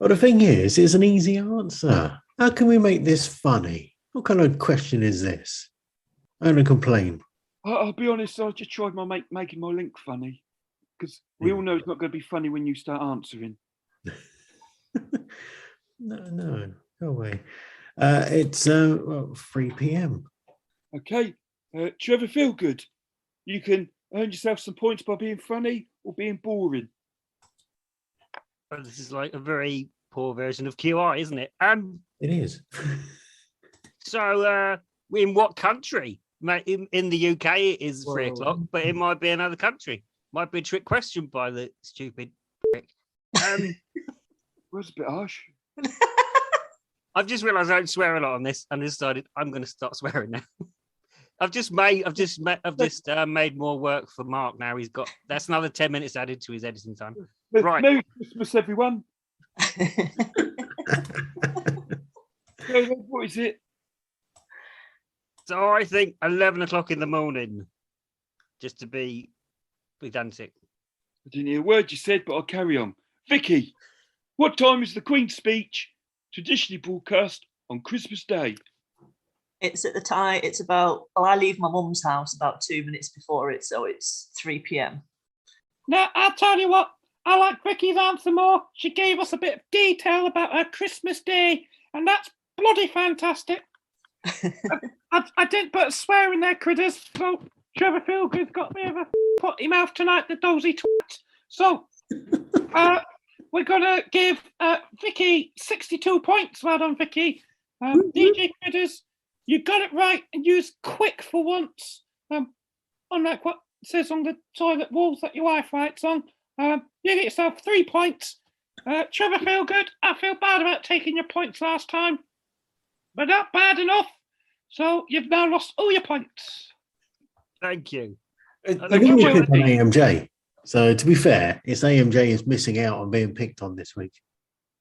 Well, the thing is, it's an easy answer. How can we make this funny? What kind of question is this? I'm going to complain. I'll be honest, I just tried making my link funny. Because we all know it's not going to be funny when you start answering. No, go away. It's 3 p.m. Okay, Trevor Feelgood, you can earn yourself some points by being funny or being boring. Oh, this is like a very poor version of QI, isn't it? It is. So, in what country? In the UK, it is 3 o'clock, but it might be another country. Might be a trick question by the stupid prick. Was a bit harsh. I've just realised I don't swear a lot on this, and I decided I'm going to start swearing now. I've just made more work for Mark now. That's another 10 minutes added to his editing time. Right. Merry Christmas, everyone. What is it? So I think 11 o'clock in the morning, just to be pedantic. I didn't hear a word you said, but I'll carry on. Vicky, what time is the Queen's speech traditionally broadcast on Christmas Day? It's at the time, it's about, I leave my mum's house about 2 minutes before it, so it's 3 p.m. Now, I'll tell you what, I like Vicky's answer more. She gave us a bit of detail about her Christmas Day, and that's bloody fantastic. I didn't put a swear in there, Critters, so Trevor Feelgood's got me of a potty mouth tonight, the dozy twat. So, we're going to give Vicky 62 points. Well done, Vicky. DJ Critters, you got it right and used quick for once. Unlike what it says on the toilet walls that your wife writes on. You get yourself 3 points. Trevor Feelgood, I feel bad about taking your points last time, but not bad enough. So you've now lost all your points. Thank you. I didn't pick on AMJ. So to be fair, it's AMJ is missing out on being picked on this week.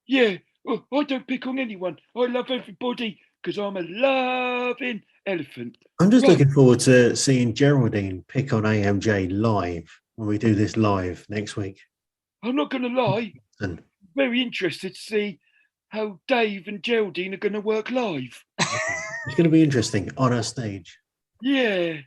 Yeah, I don't pick on anyone. I love everybody because I'm a loving elephant. I'm just looking forward to seeing Geraldine pick on AMJ live when we do this live next week. I'm not going to lie. And Very interested to see how Dave and Geraldine are going to work live. it's going to be interesting on our stage. Yeah.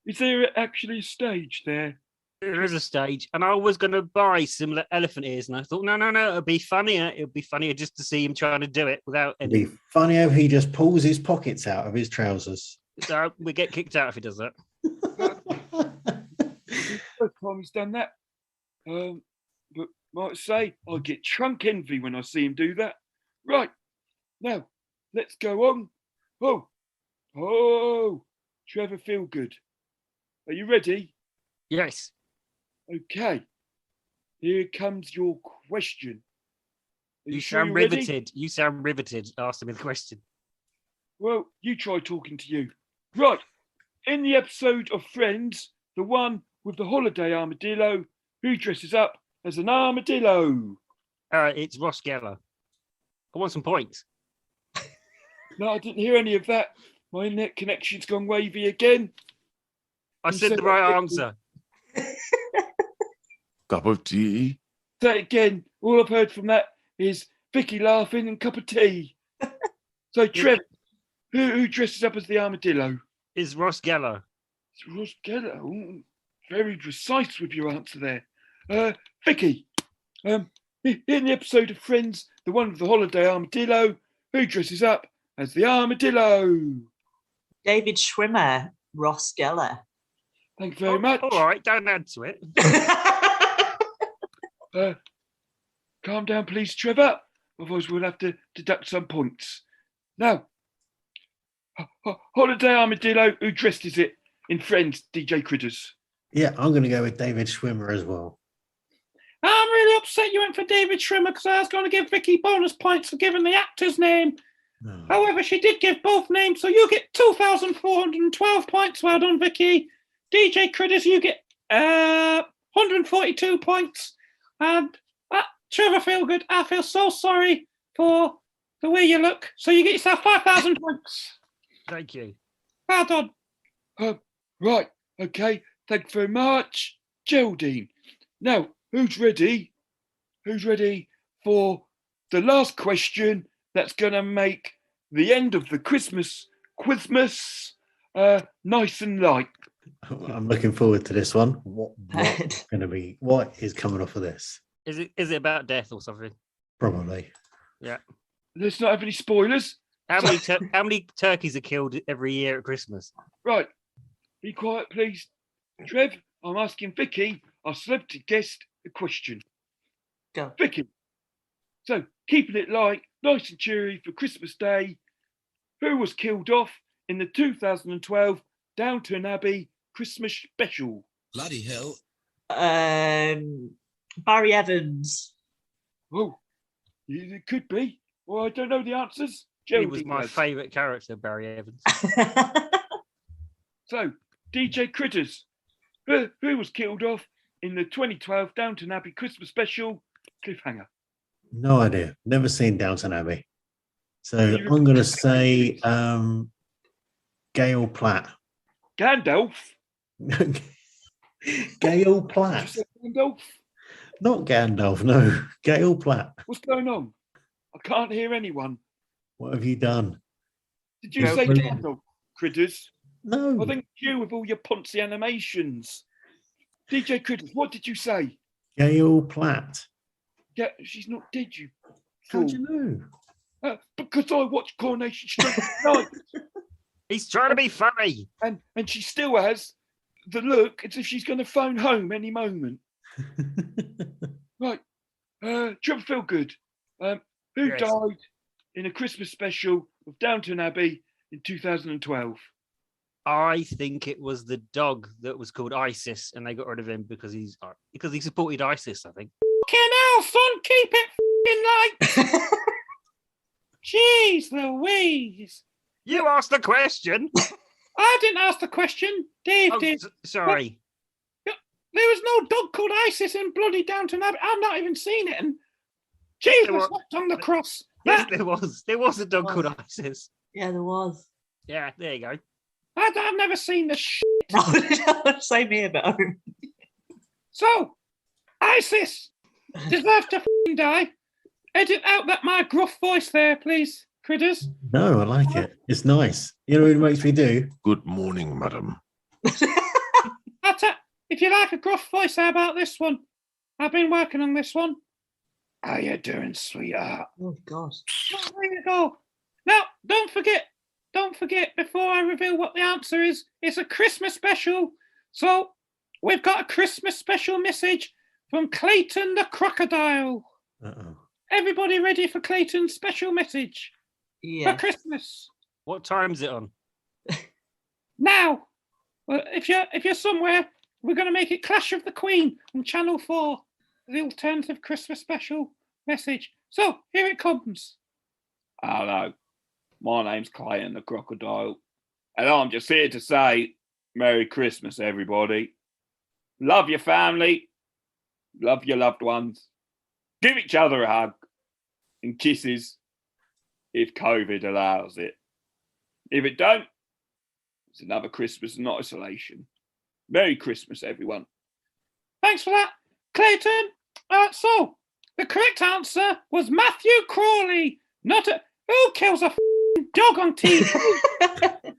Is there actually a stage there? There is a stage, and I was going to buy similar elephant ears, and I thought, no, it'll be funnier. It'll be funnier just to see him trying to do it without any. It'd be funny how he just pulls his pockets out of his trousers. So we get kicked out if he does that. First time he's done that. But might say I get trunk envy when I see him do that. Right. Now, let's go on. Oh, Trevor Feelgood. Are you ready? Yes. Okay. Here comes your question. You sure sound you're ready? riveted. You sound riveted. Ask me the question. Well, you try talking to you. Right. In the episode of Friends, the one with the holiday armadillo, who dresses up as an armadillo? It's Ross Geller. I want some points. No, I didn't hear any of that. My internet connection's gone wavy again. I You said said the right that- answer. Cup of tea. Say it again. All I've heard from that is Vicky laughing and cup of tea. So, Trev, who dresses up as the armadillo? Is Ross Geller. It's Ross Geller. Ooh, very precise with your answer there. Vicky, in the episode of Friends, the one with the holiday armadillo, who dresses up as the armadillo? David Schwimmer, Ross Geller. Thank you very much. All right, don't add to it. Calm down, please, Trevor. Otherwise, we'll have to deduct some points. Now, holiday armadillo, who dressed is it in Friends, DJ Critters? Yeah, I'm going to go with David Schwimmer as well. I'm really upset you went for David Schwimmer because I was going to give Vicky bonus points for giving the actor's name. No. However, she did give both names, so you get 2,412 points. Well done, Vicky. DJ Critters, you get 142 points. And Trevor Feelgood, I feel so sorry for the way you look. So you get yourself 5,000 points. Thank you. Well done. Right, okay. Thank you very much, Geraldine. Now, who's ready? Who's ready for the last question that's going to make the end of the Christmas nice and light? I'm looking forward to this one. What's going to be? What is coming off of this? Is it about death or something? Probably. Yeah. Let's not have any spoilers. How many turkeys are killed every year at Christmas? Right, be quiet, please. Trev, I'm asking Vicky, our celebrity guest, a question. Go. Vicky, so keeping it light, nice and cheery for Christmas Day, who was killed off in the 2012 Downton Abbey Christmas special? Bloody hell. Barry Evans. Oh, it could be. Well, I don't know the answers. He was Geraldine my does. favourite character, Barry Evans. So, DJ Critters, who was killed off in the 2012 Downton Abbey Christmas special? Cliffhanger. No idea. Never seen Downton Abbey. So I'm going to say Gail Platt. Gandalf. Gail Did Platt. you say Gandalf? Not Gandalf, no. Gail Platt. What's going on? I can't hear anyone. What have you done? Did you No, say brilliant. Gandalf, Critters? No. I think you with all your Ponzi animations. DJ Critters, what did you say? Gail Platt. Yeah, she's not dead, you How fool. do you know? Because I watched Coronation Street tonight, He's trying to be funny. and she still has the look as if she's going to phone home any moment. Right, Trevor Feelgood, who Yes. died in a Christmas special of Downton Abbey in 2012? I think it was the dog that was called ISIS, and they got rid of him because he supported ISIS. I think. Fucking hell, son, keep it fucking light. Jeez Louise. You asked the question. I didn't ask the question. Dave Oh, did. sorry. There was no dog called ISIS in bloody Downton Abbey. I've not even seen it. And Jesus wept on the cross. Yes, there was. There was a dog called ISIS. Yeah, there was. Yeah, there you go. I've never seen the shit. No, same here, but I remember. So, ISIS deserves to fucking die. Edit out that my gruff voice there, please, critters. No, I like it. It's nice. You know what it makes me do? Good morning, madam. If you like a gruff voice, how about this one? I've been working on this one. How you doing, sweetheart? Oh, God. Oh, there you go. Now, don't forget, before I reveal what the answer is, it's a Christmas special. So, we've got a Christmas special message from Clayton the Crocodile. Uh-oh. Everybody ready for Clayton's special message for Christmas? What time is it on? Now, if you're somewhere, we're going to make it Clash of the Queen on Channel 4, the alternative Christmas special message. So, here it comes. Hello, my name's Clayton the Crocodile, and I'm just here to say Merry Christmas, everybody. Love your family, love your loved ones, give each other a hug, and kisses if COVID allows it. If it don't, it's another Christmas in isolation. Merry Christmas, everyone. Thanks for that, Clayton. So, the correct answer was Matthew Crawley, not a... Who kills a dog on TV? And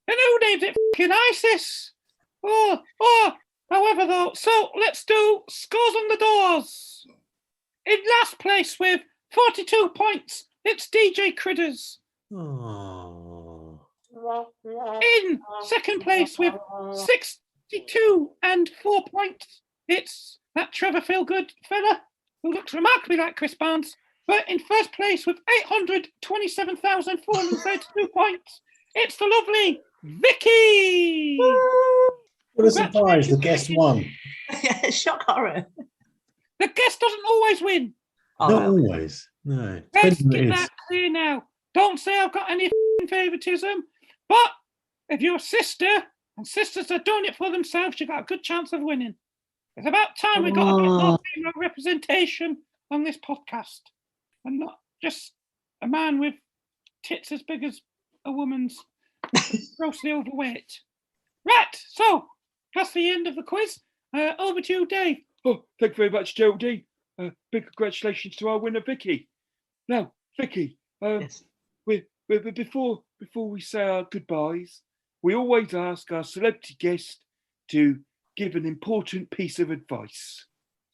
who named it ISIS? However, though, so let's do scores on the doors. In last place with 42 points, it's DJ Critters. Oh. In second place with 62 and 4 points, it's that Trevor Feelgood fella who looks remarkably like Chris Barnes. But in first place with 827,432 points, it's the lovely Vicky. What a surprise, the guest won. Shock horror. The guest doesn't always win. Not always. No. Let's Depends what it get is. that clear now. Don't say I've got any favoritism, but if you're a sister and sisters are doing it for themselves, you've got a good chance of winning. It's about time we got a bit more female representation on this podcast, and not just a man with tits as big as a woman's, grossly overweight. Right, so that's the end of the quiz. Over to you, Dave. Oh, thank you very much, Geraldine. Big congratulations to our winner, Vicky. Now, Vicky, Yes. before we say our goodbyes, we always ask our celebrity guest to give an important piece of advice.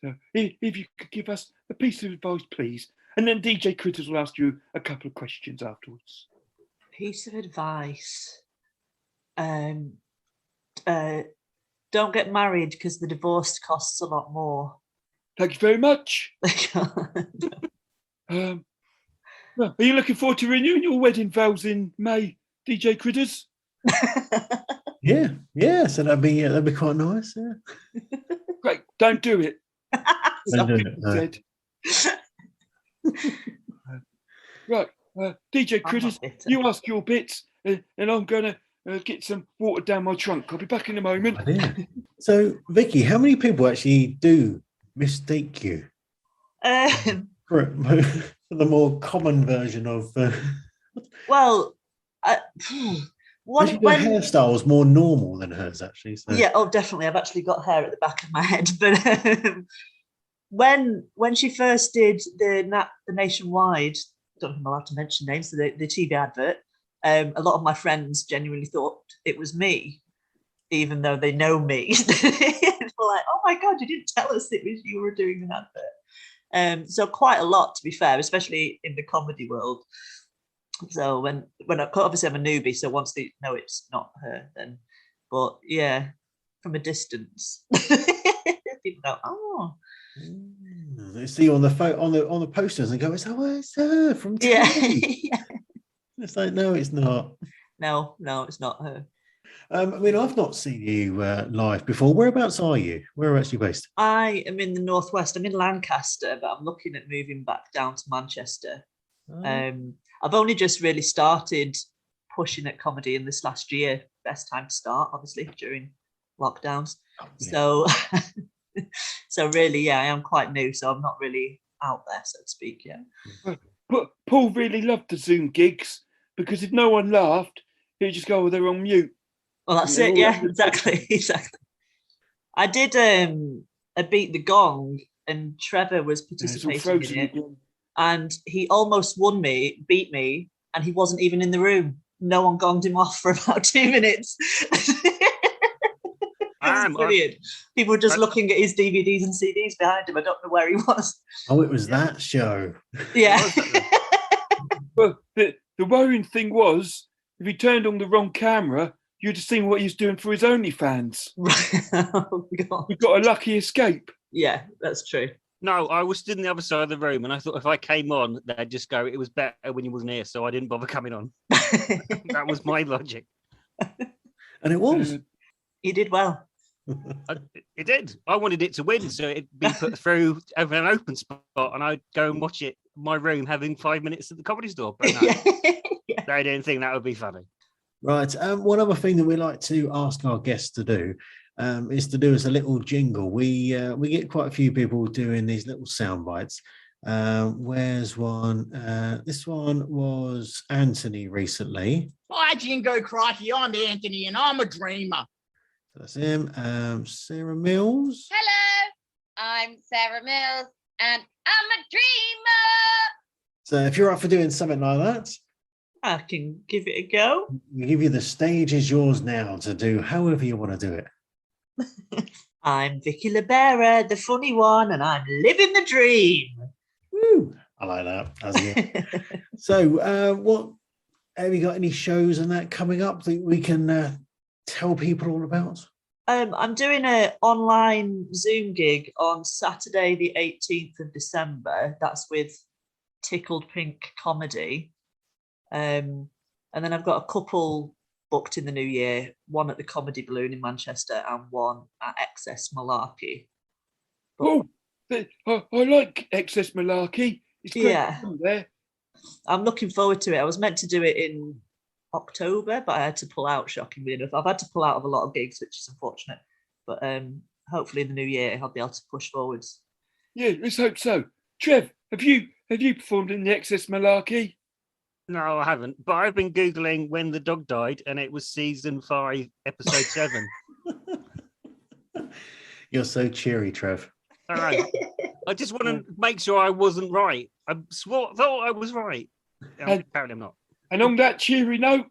So if you could give us a piece of advice, please. And then DJ Critters will ask you a couple of questions afterwards. Piece of advice. Don't get married because the divorce costs a lot more. Thank you very much. Well, are you looking forward to renewing your wedding vows in May, DJ Critters? Yeah. So that'd be quite nice. Yeah. Great. Don't do it. Don't do it, no. Said. Right, DJ Critters, you ask your bits, and I'm going to get some water down my trunk. I'll be back in a moment. Yeah. So, Vicky, how many people actually do mistake you for the more common version of? Well, Your hairstyle was more normal than hers, actually. So. Yeah, definitely. I've actually got hair at the back of my head. But when she first did the nationwide, I don't know if I'm allowed to mention names, so the TV advert, a lot of my friends genuinely thought it was me, even though they know me. They're like, oh my God, you didn't tell us it was you were doing an advert. So quite a lot, to be fair, especially in the comedy world. So when obviously I'm a newbie, so once they know it's not her, then, but yeah, from a distance, people go, oh. They see you on the posters and go, it's her from TV. Yeah. It's like, no, it's not. No, it's not her. I mean, I've not seen you live before. Whereabouts are you? Whereabouts are you based? I am in the northwest. I'm in Lancaster, but I'm looking at moving back down to Manchester. I've only just really started pushing at comedy in this last year. Best time to start, obviously, during lockdowns. So, so really, yeah, I am quite new, so I'm not really out there, so to speak, yet. But Paul really loved the Zoom gigs because if no one laughed, he'd just go, they're on mute. Well, that's it. Yeah, exactly. I did a Beat the Gong, and Trevor was participating in it. Again. And he almost beat me, and he wasn't even in the room. No one gonged him off for about 2 minutes. Brilliant. People were just looking at his DVDs and CDs behind him. I don't know where he was. Oh, it was that show. Yeah. Well, the worrying thing was, if he turned on the wrong camera, you'd have seen what he was doing for his OnlyFans. Oh, God. We got a lucky escape. Yeah, that's true. No, I was stood on the other side of the room, and I thought if I came on, they'd just go, it was better when you wasn't here, so I didn't bother coming on. That was my logic. And it was. You did well. It did. I wanted it to win, so it'd be put through over an open spot, and I'd go and watch it in my room having 5 minutes at the Comedy Store. But no, they didn't think that would be funny. Right. One other thing that we like to ask our guests to do is to do us a little jingle. We get quite a few people doing these little sound bites. Where's one? This one was Anthony recently. Hi, Jingo Crikey. I'm Anthony, and I'm a dreamer. That's him. Sarah Mills. Hello, I'm Sarah Mills, and I'm a dreamer. So if you're up for doing something like that, I can give it a go. We give you the stage is yours now to do however you want to do it. I'm Vicky LaBera, the funny one, and I'm living the dream. Woo! I like that. That's good. So, what have you got? Any shows and that coming up that we can tell people all about? I'm doing an online Zoom gig on Saturday, the 18th of December. That's with Tickled Pink Comedy. And then I've got a couple booked in the new year, one at the Comedy Balloon in Manchester and one at Excess Malarkey. I like Excess Malarkey. It's great there. I'm looking forward to it. I was meant to do it in October, but I had to pull out, shockingly enough. I've had to pull out of a lot of gigs, which is unfortunate. But hopefully in the new year, I'll be able to push forwards. Yeah, let's hope so. Trev, have you performed in the Excess Malarkey? No, I haven't. But I've been Googling when the dog died, and it was season 5, episode 7. You're so cheery, Trev. All right. I just want to make sure I wasn't right. I thought I was right. Apparently I'm not. And on that cheery note,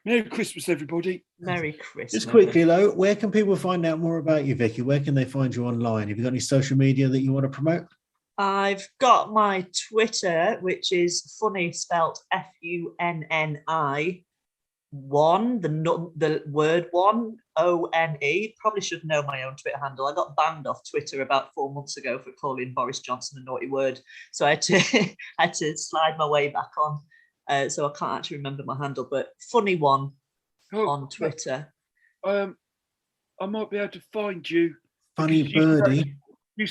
Merry Christmas, everybody. Merry Christmas. Just quickly, though, where can people find out more about you, Vicky? Where can they find you online? Have you got any social media that you want to promote? I've got my Twitter, which is funny, spelt FUNNI 1, the word 1, ONE. Probably should know my own Twitter handle. I got banned off Twitter about 4 months ago for calling Boris Johnson a naughty word. So I had to slide my way back on. So I can't actually remember my handle, but funny one on Twitter. I might be able to find you. Funny Birdie.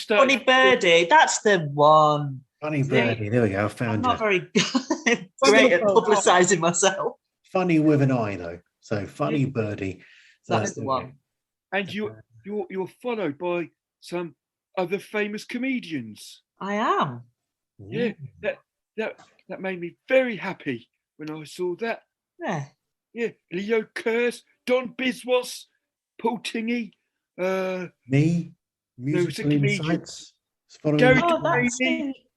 Funny Birdie, that's the one. Funny Birdie, there we go. I found I'm not very great at publicising myself. Funny with an I, though. So Funny Birdie. So that's the one. And you're followed by some other famous comedians. I am. Yeah, that made me very happy when I saw that. Yeah. Yeah, Leo Kurz, Don Biswas, Paul Tingy, me. Musical Insights. Gary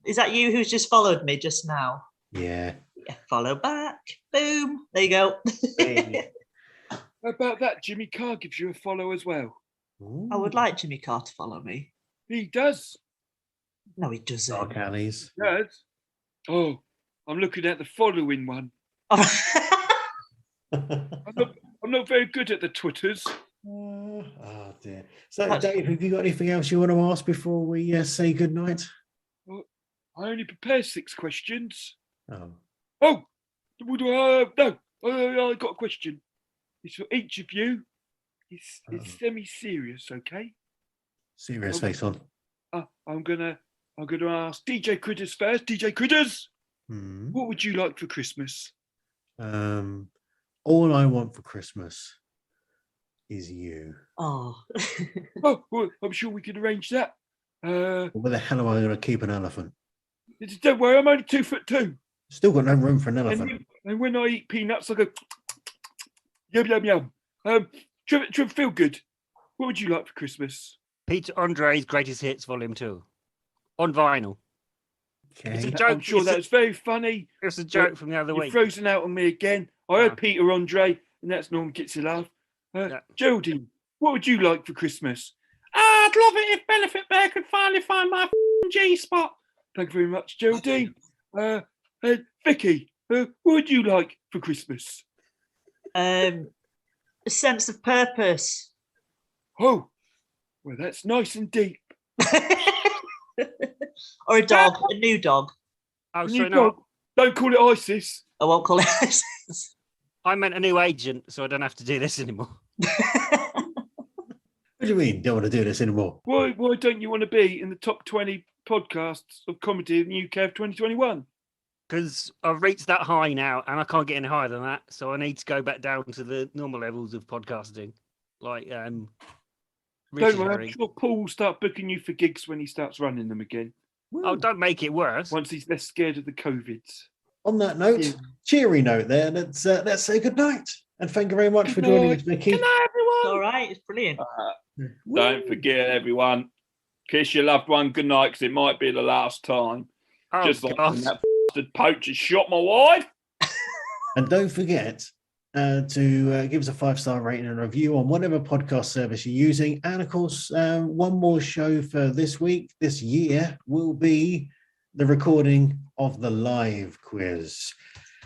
is that you who's just followed me just now? Yeah. Follow back. Boom. There you go. How about that? Jimmy Carr gives you a follow as well. Ooh. I would like Jimmy Carr to follow me. He does. No, he doesn't. Dark Alleys. He does. Oh, I'm looking at the following one. Oh. I'm not very good at the Twitters. Oh dear. So, Dave, have you got anything else you want to ask before we say good night? Well, I only prepared 6 questions. Oh. Oh, no. I got a question. It's for each of you. It's semi-serious, okay? Serious face on. I'm gonna ask DJ Critters first. DJ Critters, Hmm. what would you like for Christmas? All I want for Christmas is you. Oh. Oh, well, I'm sure we can arrange that. Where the hell am I going to keep an elephant? Don't worry, I'm only 2'2". Still got no room for an elephant. And when I eat peanuts, I go yum yum yum. Trevor Feelgood, what would you like for Christmas? Peter Andre's Greatest Hits Volume 2 on vinyl. Okay. It's a joke. I'm sure that's very funny. It's a joke from the other You're week. frozen out on me again. I heard Peter Andre, and that's Norm gets a laugh. Geraldine, what would you like for Christmas? I'd love it if Benefit Bear could finally find my G-spot. Thank you very much, Geraldine. Vicky, what would you like for Christmas? A sense of purpose. Oh, well, that's nice and deep. Or a dog, a new dog. Oh, New so dog. no, Don't call it ISIS. I won't call it ISIS. I meant a new agent, so I don't have to do this anymore. What do you mean? Don't want to do this anymore? Why don't you want to be in the top 20 podcasts of comedy in the UK of 2021? Because I've reached that high now, and I can't get any higher than that. So I need to go back down to the normal levels of podcasting, like Don't Richard worry, I'm Herring. sure Paul will start booking you for gigs when he starts running them again. Oh, don't make it worse. Once he's less scared of the COVIDs. On that note, cheery note there, let's say good night. And thank you very much for joining us, Vicky. Good night, everyone. All right, it's brilliant. Don't forget, everyone, kiss your loved one goodnight because it might be the last time. Oh, Just like God. when that bastard poacher shot my wife. And don't forget to give us a 5-star rating and review on whatever podcast service you're using. And of course, one more show for this year, will be the recording of the live quiz,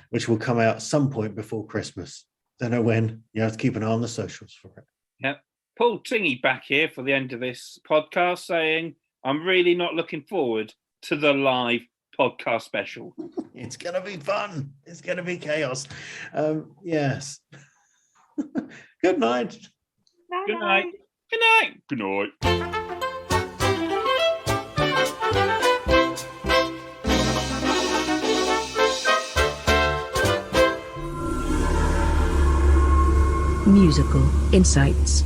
which will come out some point before Christmas. Don't know when. You have to keep an eye on the socials for it. Yep. Paul Tingy back here for the end of this podcast saying, I'm really not looking forward to the live podcast special. It's going to be fun. It's going to be chaos. Yes. Good night. Good night. Good night. Good night. Musical Insights.